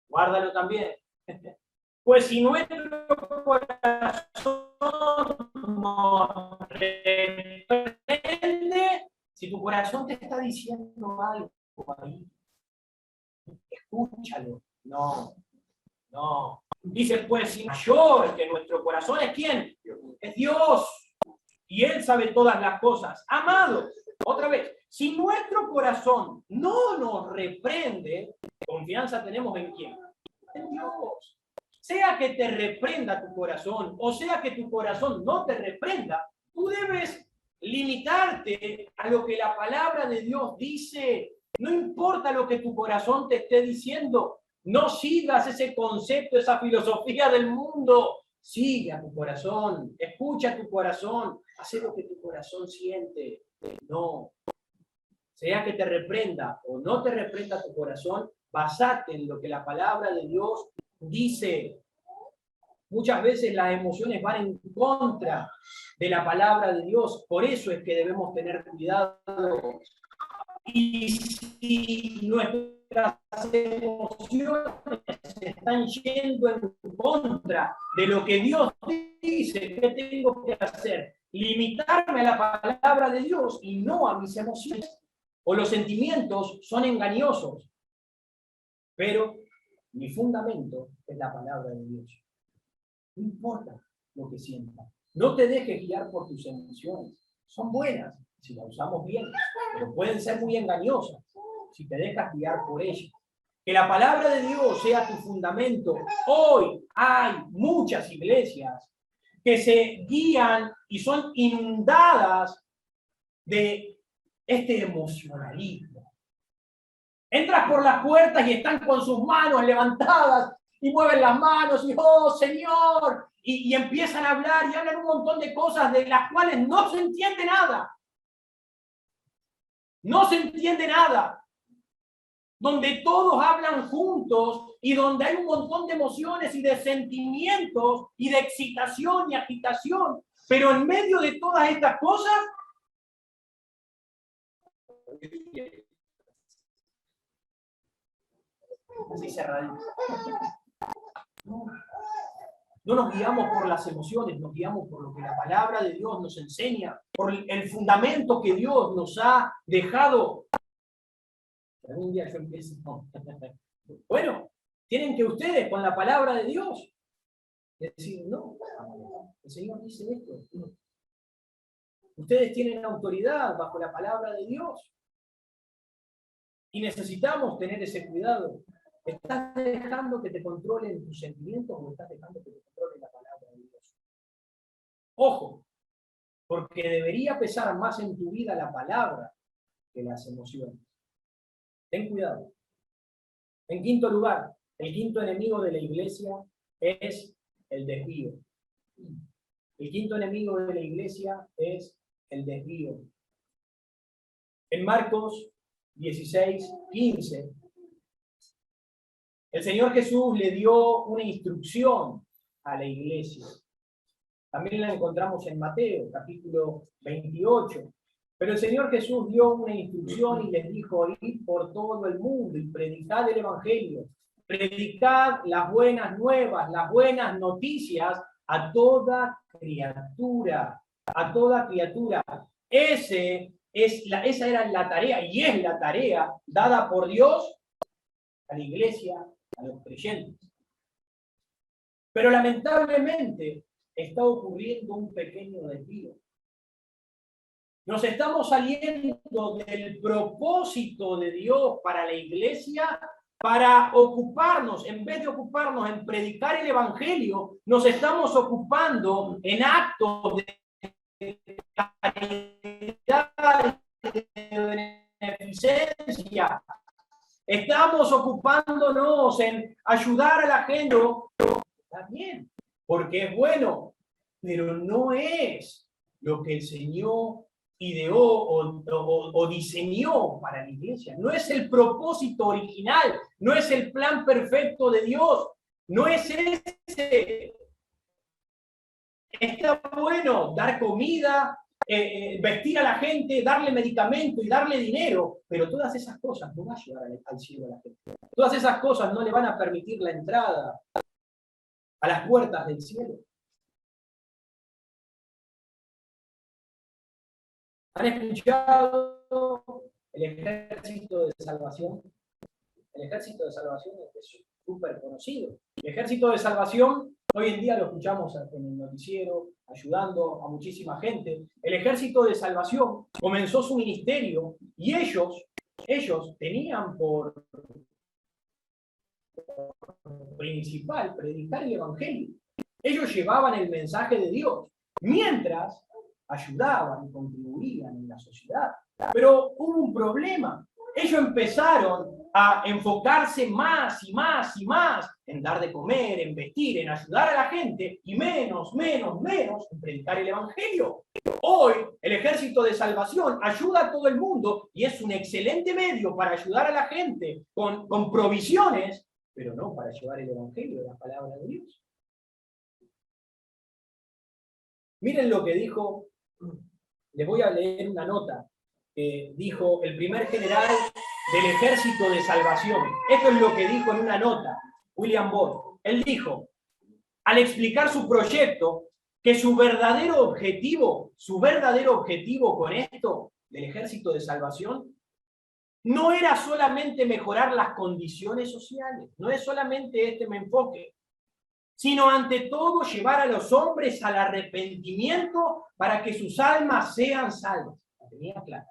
guárdalo también, pues si nuestro corazón nos reprende, si tu corazón te está diciendo algo ahí, escúchalo. No. Dice, pues si mayor que nuestro corazón es ¿quién? Es Dios. Y Él sabe todas las cosas. Amados, otra vez, si nuestro corazón no nos reprende, confianza tenemos ¿en quién? En Dios. Sea que te reprenda tu corazón, o sea que tu corazón no te reprenda, tú debes limitarte a lo que la palabra de Dios dice. No importa lo que tu corazón te esté diciendo, no sigas ese concepto, esa filosofía del mundo. Sigue a tu corazón, escucha a tu corazón, haz lo que tu corazón siente. No. Sea que te reprenda o no te reprenda tu corazón, basate en lo que la palabra de Dios dice. Muchas veces las emociones van en contra de la palabra de Dios, por eso es que debemos tener cuidado. Y si nuestras emociones están yendo en contra de lo que Dios dice, ¿qué tengo que hacer? Limitarme a la palabra de Dios y no a mis emociones. O los sentimientos son engañosos, pero mi fundamento es la palabra de Dios. No importa lo que sientas. No te dejes guiar por tus emociones. Son buenas si las usamos bien, pero pueden ser muy engañosas si te dejas guiar por ellas. Que la palabra de Dios sea tu fundamento. Hoy hay muchas iglesias que se guían y son inundadas de este emocionalismo. Entras por las puertas y están con sus manos levantadas y mueven las manos y ¡oh, Señor! Y empiezan a hablar y hablan un montón de cosas de las cuales no se entiende nada. No se entiende nada. Donde todos hablan juntos y donde hay un montón de emociones y de sentimientos y de excitación y agitación. Pero en medio de todas estas cosas, así cerradito. No nos guiamos por las emociones, nos guiamos por lo que la palabra de Dios nos enseña, por el fundamento que Dios nos ha dejado. Algún día yo empiezo. Bueno, tienen que ustedes, con la palabra de Dios, decir, no, el Señor dice esto. Ustedes tienen autoridad bajo la palabra de Dios. Y necesitamos tener ese cuidado. ¿Estás dejando que te controlen tus sentimientos o estás dejando que te controle la palabra de Dios? Ojo, porque debería pesar más en tu vida la palabra que las emociones. Ten cuidado. En quinto lugar, el quinto enemigo de la iglesia es el desvío. El quinto enemigo de la iglesia es el desvío. En Marcos 16:15, el Señor Jesús le dio una instrucción a la iglesia. También la encontramos en Mateo, capítulo 28. Pero el Señor Jesús dio una instrucción y les dijo, id por todo el mundo y predicad el Evangelio. Predicad las buenas nuevas, las buenas noticias a toda criatura, a toda criatura. Esa era la tarea, y es la tarea dada por Dios a la iglesia, a los creyentes. Pero lamentablemente está ocurriendo un pequeño desvío. Nos estamos saliendo del propósito de Dios para la iglesia, para ocuparnos, en vez de ocuparnos en predicar el evangelio, nos estamos ocupando en actos de caridad, de beneficencia. Estamos ocupándonos en ayudar a la gente. Está bien, porque es bueno, pero no es lo que el Señor ideó o diseñó para la iglesia. No es el propósito original, no es el plan perfecto de Dios, no es ese. Está bueno dar comida, vestir a la gente, darle medicamento y darle dinero, pero todas esas cosas no van a llevar al cielo a la gente. Todas esas cosas no le van a permitir la entrada a las puertas del cielo. ¿Han escuchado el ejército de salvación? El ejército de salvación es súper conocido. El ejército de salvación, hoy en día lo escuchamos en el noticiero, ayudando a muchísima gente. El ejército de salvación comenzó su ministerio y ellos tenían por principal predicar el evangelio. Ellos llevaban el mensaje de Dios, mientras ayudaban y contribuían en la sociedad. Pero hubo un problema. Ellos empezaron a enfocarse más y más y más en dar de comer, en vestir, en ayudar a la gente, y menos en predicar el evangelio. Hoy el ejército de salvación ayuda a todo el mundo y es un excelente medio para ayudar a la gente con provisiones, pero no para llevar el evangelio de la palabra de Dios. Miren lo que dijo, les voy a leer una nota que dijo el primer general del ejército de salvación. Esto es lo que dijo en una nota William Booth. Él dijo, al explicar su proyecto, que su verdadero objetivo con esto del ejército de salvación no era solamente mejorar las condiciones sociales, no es solamente este mi enfoque, sino ante todo llevar a los hombres al arrepentimiento para que sus almas sean salvas. La tenía clara.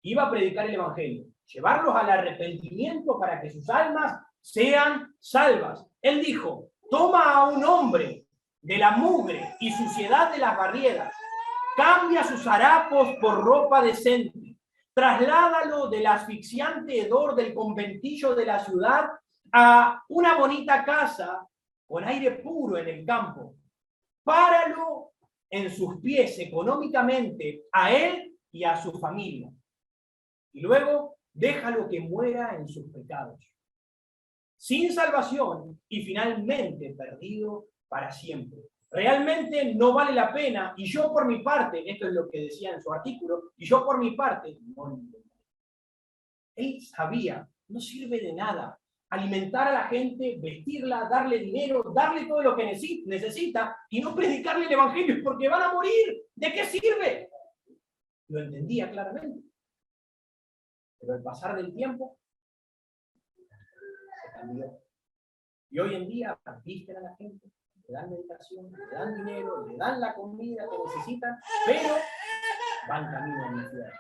Iba a predicar el evangelio, llevarlos al arrepentimiento para que sus almas sean salvas. Él dijo, toma a un hombre de la mugre y suciedad de las barriadas, cambia sus harapos por ropa decente, trasládalo del asfixiante hedor del conventillo de la ciudad a una bonita casa con aire puro en el campo. Páralo en sus pies económicamente a él y a su familia. Y luego déjalo que muera en sus pecados, sin salvación y finalmente perdido para siempre. Realmente no vale la pena, y yo por mi parte, esto es lo que decía en su artículo, y yo por mi parte, no lo intentaré. Él sabía, no sirve de nada alimentar a la gente, vestirla, darle dinero, darle todo lo que necesita y no predicarle el evangelio porque van a morir. ¿De qué sirve? Lo entendía claramente. Pero al pasar del tiempo, se cambió. Y hoy en día visten a la gente, le dan medicación, le dan dinero, le dan la comida que necesitan, pero van camino al infierno.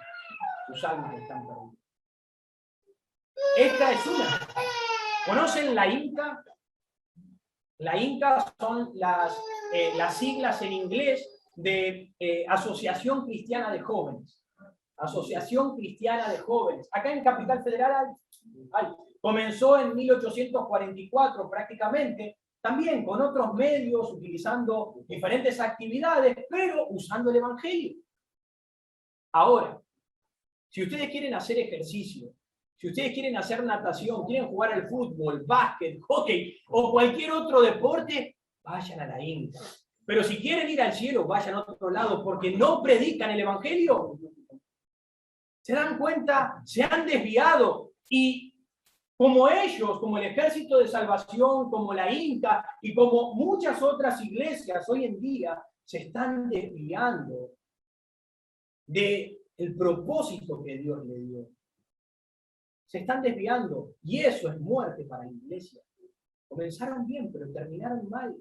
Sus almas están perdidas. Esta es una. ¿Conocen la INCA? La INCA son las siglas en inglés de Asociación Cristiana de Jóvenes. Asociación Cristiana de Jóvenes. Acá en Capital Federal comenzó en 1844 prácticamente, también con otros medios, utilizando diferentes actividades, pero usando el evangelio. Ahora, si ustedes quieren hacer ejercicio, si ustedes quieren hacer natación, quieren jugar al fútbol, básquet, hockey o cualquier otro deporte, vayan a la INCA. Pero si quieren ir al cielo, vayan a otro lado, porque no predican el evangelio. ¿Se dan cuenta? Se han desviado. Y como ellos, como el Ejército de Salvación, como la Inca y como muchas otras iglesias hoy en día se están desviando del propósito que Dios le dio. Se están desviando y eso es muerte para la iglesia. Comenzaron bien, pero terminaron mal.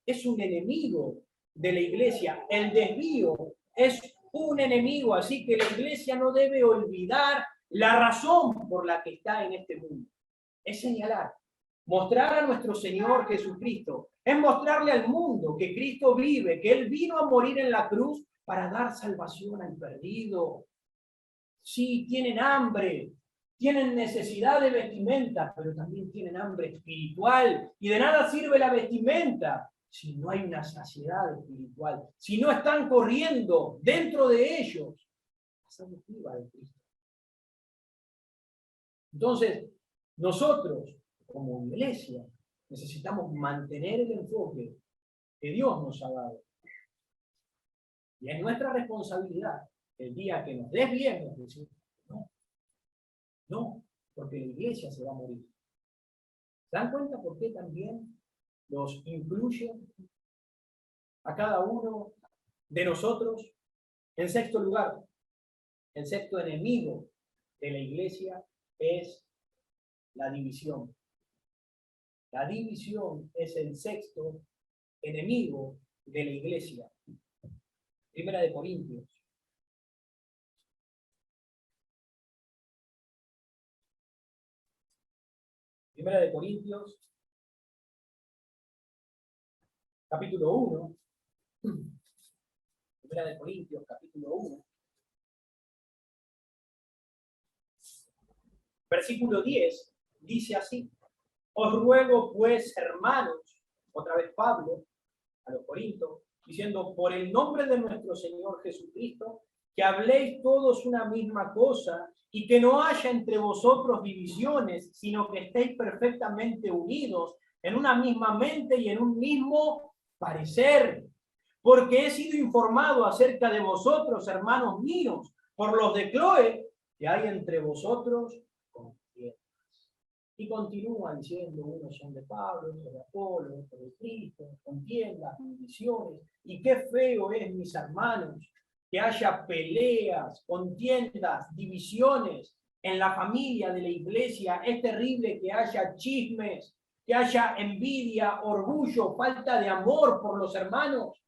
Es un enemigo de la iglesia. El desvío es un enemigo, así que la iglesia no debe olvidar la razón por la que está en este mundo. Es señalar, mostrar a nuestro Señor Jesucristo, es mostrarle al mundo que Cristo vive, que Él vino a morir en la cruz para dar salvación al perdido. Sí, tienen hambre, tienen necesidad de vestimenta, pero también tienen hambre espiritual. Y de nada sirve la vestimenta si no hay una saciedad espiritual, si no están corriendo dentro de ellos la sangre viva de Cristo. Entonces, nosotros, como iglesia, necesitamos mantener el enfoque que Dios nos ha dado. Y es nuestra responsabilidad, el día que nos desviemos, decir, no, porque la iglesia se va a morir. ¿Se dan cuenta por qué también los incluye a cada uno de nosotros? En sexto lugar, el sexto enemigo de la iglesia es la división. La división es el sexto enemigo de la iglesia. Primera de Corintios. Primera de Corintios, capítulo 1. Primera de Corintios, capítulo 1. Versículo 10 dice así: os ruego pues, hermanos, otra vez Pablo a los Corintios, diciendo, por el nombre de nuestro Señor Jesucristo, que habléis todos una misma cosa y que no haya entre vosotros divisiones, sino que estéis perfectamente unidos en una misma mente y en un mismo parecer. Porque he sido informado acerca de vosotros, hermanos míos, por los de Cloé, que hay entre vosotros contiendas. Y continúa diciendo, unos son de Pablo, otros de Apolo, otros de Cristo, contiendas, divisiones. Y qué feo es, mis hermanos, que haya peleas, contiendas, divisiones en la familia de la iglesia. Es terrible que haya chismes, que haya envidia, orgullo, falta de amor por los hermanos.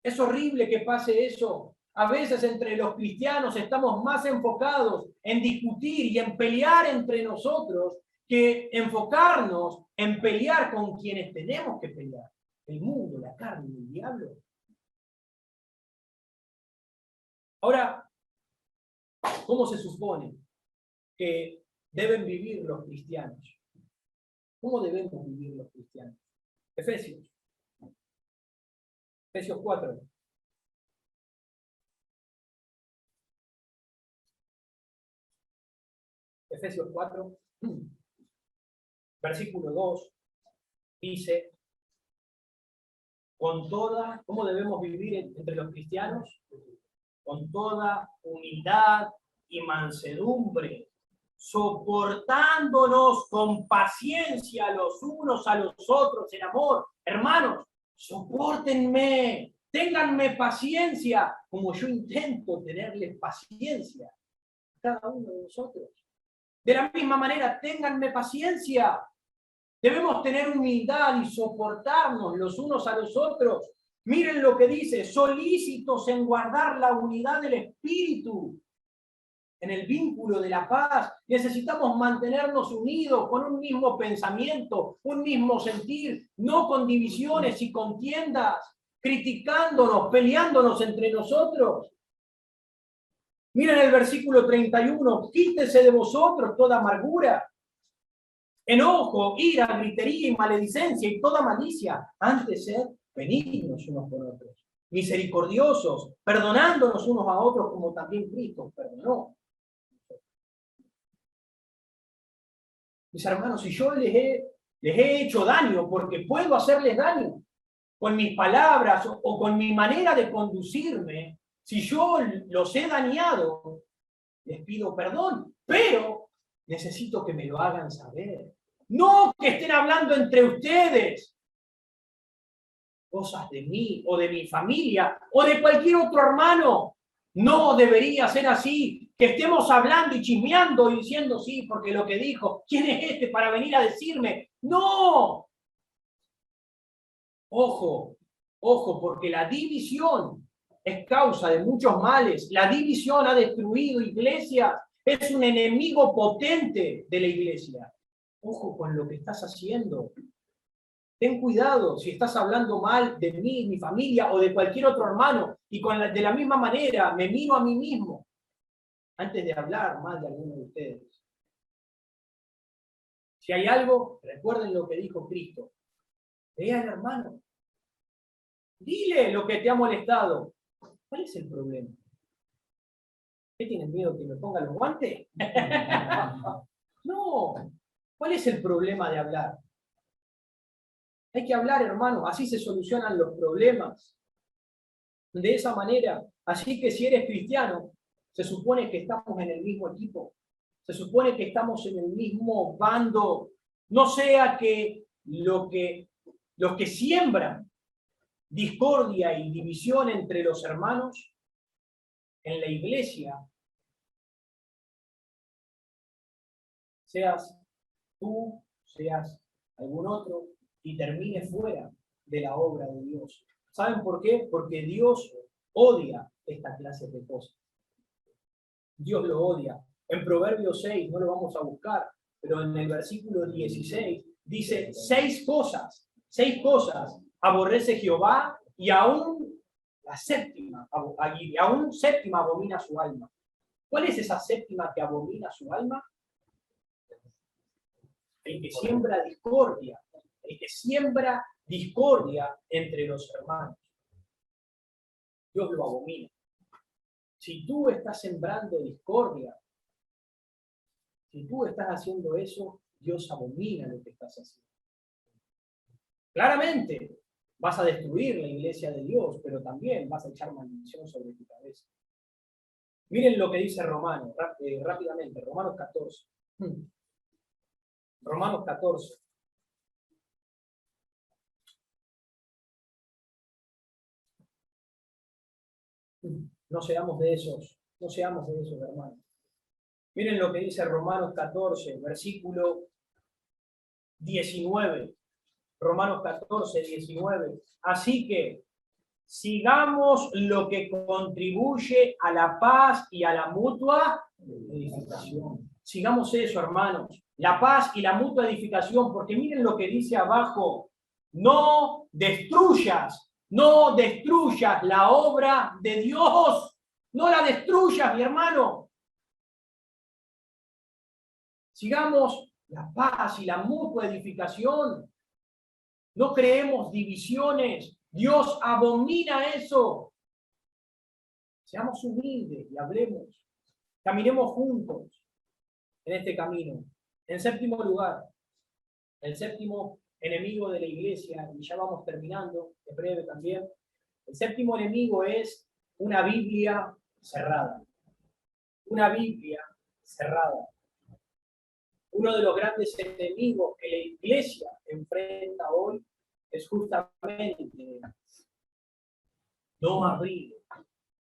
Es horrible que pase eso. A veces entre los cristianos estamos más enfocados en discutir y en pelear entre nosotros que enfocarnos en pelear con quienes tenemos que pelear. El mundo, la carne, el diablo. Ahora, ¿cómo se supone que deben vivir los cristianos? ¿Cómo debemos vivir los cristianos? Efesios 4. Efesios 4, versículo 2, dice, ¿cómo debemos vivir entre los cristianos? Con toda humildad y mansedumbre, soportándonos con paciencia los unos a los otros en amor. Hermanos, sopórtenme, ténganme paciencia, como yo intento tenerles paciencia a cada uno de nosotros. De la misma manera, ténganme paciencia. Debemos tener humildad y soportarnos los unos a los otros. Miren lo que dice, solícitos en guardar la unidad del espíritu, en el vínculo de la paz. Necesitamos mantenernos unidos con un mismo pensamiento, un mismo sentir, no con divisiones y contiendas, criticándonos, peleándonos entre nosotros. Miren el versículo 31, quítese de vosotros toda amargura, enojo, ira, gritería y maledicencia y toda malicia. Antes sed benignos unos con otros, misericordiosos, perdonándonos unos a otros como también Cristo perdonó. Mis hermanos, si yo les he hecho daño, porque puedo hacerles daño, con mis palabras o con mi manera de conducirme, si yo los he dañado, les pido perdón, pero necesito que me lo hagan saber. No que estén hablando entre ustedes cosas de mí o de mi familia o de cualquier otro hermano. No debería ser así, que estemos hablando y chismeando y diciendo sí, porque lo que dijo, ¿quién es este para venir a decirme? No. Ojo, ojo, porque la división es causa de muchos males. La división ha destruido iglesias. Es un enemigo potente de la iglesia. Ojo con lo que estás haciendo. Ten cuidado si estás hablando mal de mí, mi familia o de cualquier otro hermano y de la misma manera me miro a mí mismo antes de hablar mal de alguno de ustedes. Si hay algo, recuerden lo que dijo Cristo. Ve al hermano. Dile lo que te ha molestado. ¿Cuál es el problema? ¿Qué tienes miedo que me ponga los guantes? No. ¿Cuál es el problema de hablar? Hay que hablar, hermano. Así se solucionan los problemas. De esa manera. Así que si eres cristiano, se supone que estamos en el mismo equipo. Se supone que estamos en el mismo bando. No sea que los que siembran discordia y división entre los hermanos en la iglesia, seas tú, seas algún otro, y termine fuera de la obra de Dios. ¿Saben por qué? Porque Dios odia esta clase de cosas. Dios lo odia. En Proverbios 6, no lo vamos a buscar, pero en el versículo 16 dice 6 cosas aborrece Jehová y aún séptima abomina su alma. ¿Cuál es esa séptima que abomina su alma? El que siembra discordia. El que siembra discordia entre los hermanos. Dios lo abomina. Si tú estás sembrando discordia, si tú estás haciendo eso, Dios abomina lo que estás haciendo. Claramente vas a destruir la iglesia de Dios, pero también vas a echar maldición sobre tu cabeza. Miren lo que dice Romanos, rápidamente, Romanos 14. Romanos 14. No seamos de esos, hermanos. Miren lo que dice Romanos 14, versículo 19. Romanos 14, 19. Así que sigamos lo que contribuye a la paz y a la mutua edificación. Sigamos eso, hermanos. La paz y la mutua edificación, porque miren lo que dice abajo. No destruyas la obra de Dios. No la destruyas, mi hermano. Sigamos la paz y la mutua edificación. No creemos divisiones. Dios abomina eso. Seamos humildes y hablemos. Caminemos juntos en este camino. En séptimo lugar, el séptimo enemigo de la iglesia, y ya vamos terminando, en breve también. El séptimo enemigo es una Biblia cerrada. Una Biblia cerrada. Uno de los grandes enemigos que la iglesia enfrenta hoy es justamente no abrir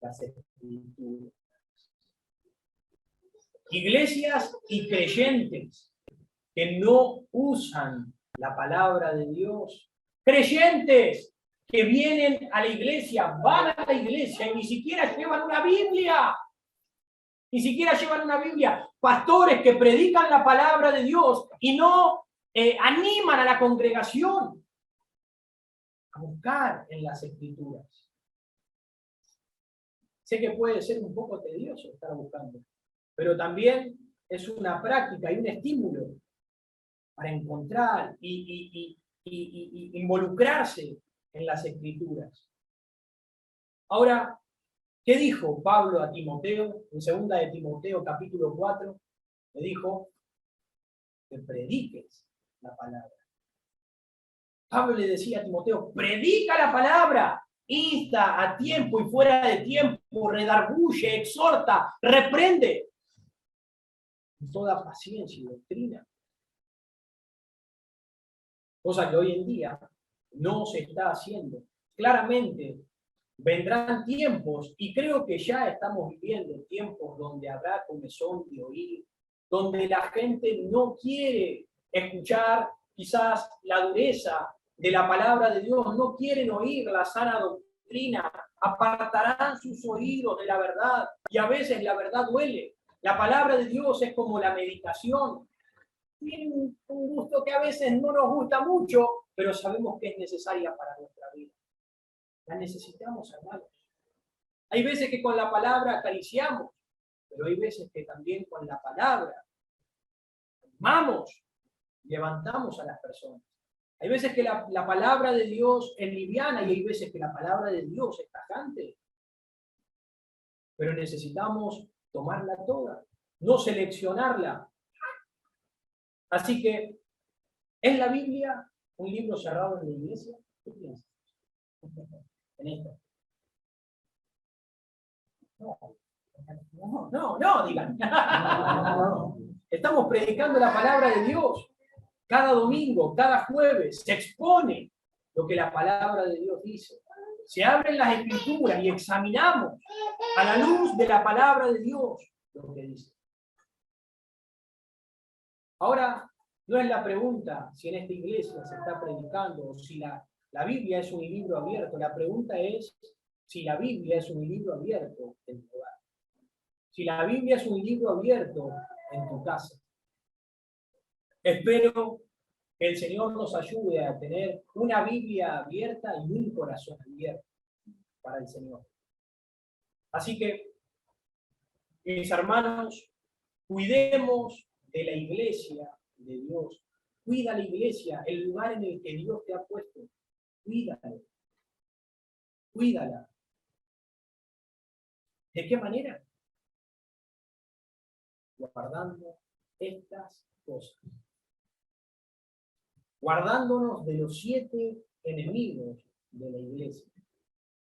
las escrituras. Iglesias y creyentes que no usan la palabra de Dios. Creyentes que vienen a la iglesia, van a la iglesia y ni siquiera llevan una Biblia. Ni siquiera llevan una Biblia. Pastores que predican la palabra de Dios y no animan a la congregación a buscar en las escrituras. Sé que puede ser un poco tedioso estar buscando, pero también es una práctica y un estímulo para encontrar y involucrarse en las escrituras. Ahora, ¿qué dijo Pablo a Timoteo? En 2 de Timoteo, capítulo 4, le dijo que prediques la palabra. Pablo le decía a Timoteo, predica la palabra, insta a tiempo y fuera de tiempo, redarguye, exhorta, reprende. toda paciencia y doctrina. Cosa que hoy en día no se está haciendo. Claramente vendrán tiempos, y creo que ya estamos viviendo tiempos donde habrá comezón de oír, donde la gente no quiere escuchar quizás la dureza de la palabra de Dios, no quieren oír la sana doctrina, apartarán sus oídos de la verdad, y a veces la verdad duele. La palabra de Dios es como la meditación. Tiene un gusto que a veces no nos gusta mucho, pero sabemos que es necesaria para nuestra vida. La necesitamos, hermanos. Hay veces que con la palabra acariciamos, pero hay veces que también con la palabra animamos, levantamos a las personas. Hay veces que la palabra de Dios es liviana y hay veces que la palabra de Dios es tajante. Pero necesitamos tomarla toda, no seleccionarla. Así que, ¿es la Biblia un libro cerrado en la iglesia? ¿Qué piensas? En esta. No, digan. No. Estamos predicando la palabra de Dios. Cada domingo, cada jueves, se expone lo que la palabra de Dios dice. Se abren las escrituras y examinamos a la luz de la palabra de Dios lo que dice. Ahora, no es la pregunta si en esta iglesia se está predicando o si la Biblia es un libro abierto. La pregunta es si la Biblia es un libro abierto en tu hogar. Si la Biblia es un libro abierto en tu casa. Espero que el Señor nos ayude a tener una Biblia abierta y un corazón abierto para el Señor. Así que, mis hermanos, cuidemos de la iglesia de Dios. Cuida la iglesia, el lugar en el que Dios te ha puesto. Cuídalo. Cuídala. ¿De qué manera? Guardando estas cosas. Guardándonos de los 7 enemigos de la iglesia.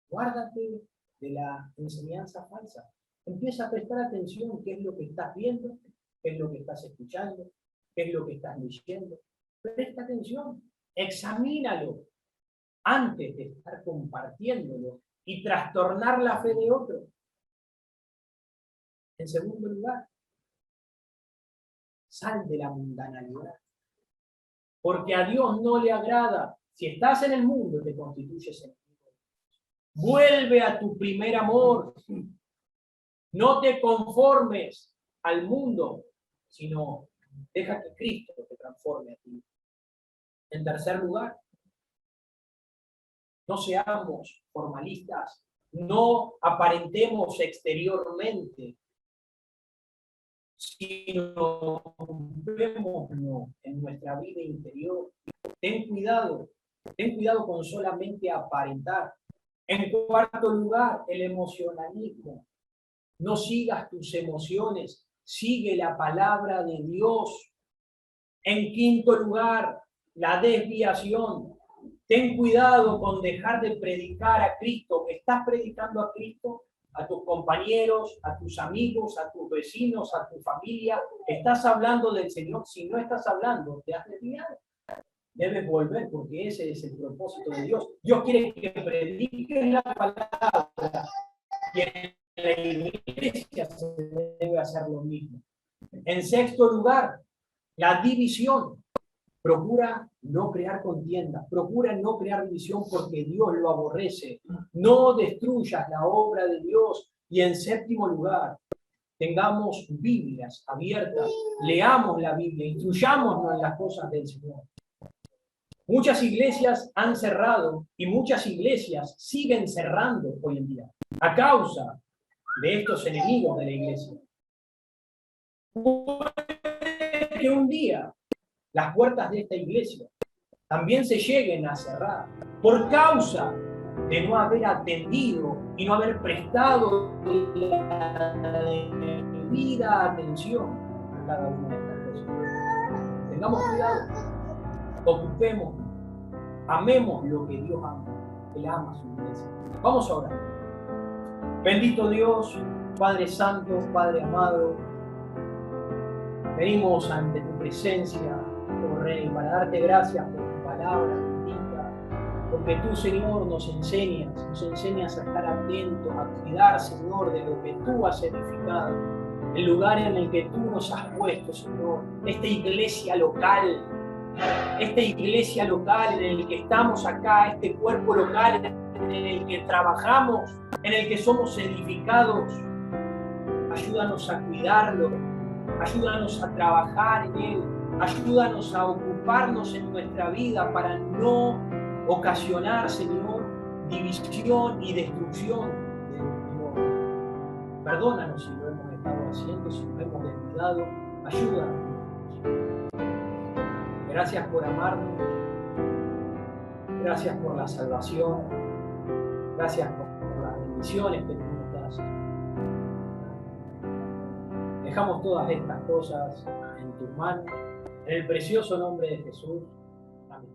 Guárdate de la enseñanza falsa. Empieza a prestar atención qué es lo que estás viendo, qué es lo que estás escuchando, qué es lo que estás leyendo. Presta atención, examínalo antes de estar compartiéndolo y trastornar la fe de otro. En segundo lugar, sal de la mundanalidad. Porque a Dios no le agrada. Si estás en el mundo, te constituyes enemigo. Vuelve a tu primer amor. No te conformes al mundo, sino deja que Cristo te transforme a ti. En tercer lugar, no seamos formalistas, no aparentemos exteriormente, sino vémoslo en nuestra vida interior. Ten cuidado con solamente aparentar. En cuarto lugar, el emocionalismo. No sigas tus emociones, sigue la palabra de Dios. En quinto lugar, la desviación. Ten cuidado con dejar de predicar a Cristo. ¿Estás predicando a Cristo? A tus compañeros, a tus amigos, a tus vecinos, a tu familia. ¿Estás hablando del Señor? Si no estás hablando, te has desviado. Debes volver porque ese es el propósito de Dios. Dios quiere que prediques la palabra y en la iglesia se debe hacer lo mismo. En sexto lugar, la división. Procura no crear contiendas, procura no crear división porque Dios lo aborrece. No destruyas la obra de Dios. Y en séptimo lugar, tengamos Biblias abiertas, leamos la Biblia, instruyámonos en las cosas del Señor. Muchas iglesias han cerrado y muchas iglesias siguen cerrando hoy en día a causa de estos enemigos de la iglesia. Puede que un día las puertas de esta iglesia también se lleguen a cerrar por causa de no haber atendido y no haber prestado la debida atención a cada una de estas cosas. Tengamos cuidado, ocupemos, amemos lo que Dios ama, Él ama a su iglesia. Vamos a orar. Bendito Dios, Padre Santo, Padre amado, Venimos ante tu presencia, oh Rey, para darte gracias por tu palabra bendita, porque tú, Señor, nos enseñas a estar atentos, a cuidar, Señor, de lo que tú has edificado, el lugar en el que tú nos has puesto, Señor, esta iglesia local en el que estamos acá, este cuerpo local en el que trabajamos, en el que somos edificados. Ayúdanos a cuidarlo, ayúdanos a trabajar en él, ayúdanos a ocuparnos en nuestra vida para no ocasionar, Señor, división y destrucción del mundo. Perdónanos si lo hemos estado haciendo, si lo hemos descuidado, ayúdanos. Gracias por amarnos, gracias por la salvación, gracias por las bendiciones que tú nos das. Dejamos todas estas cosas en tus manos, en el precioso nombre de Jesús. Amén.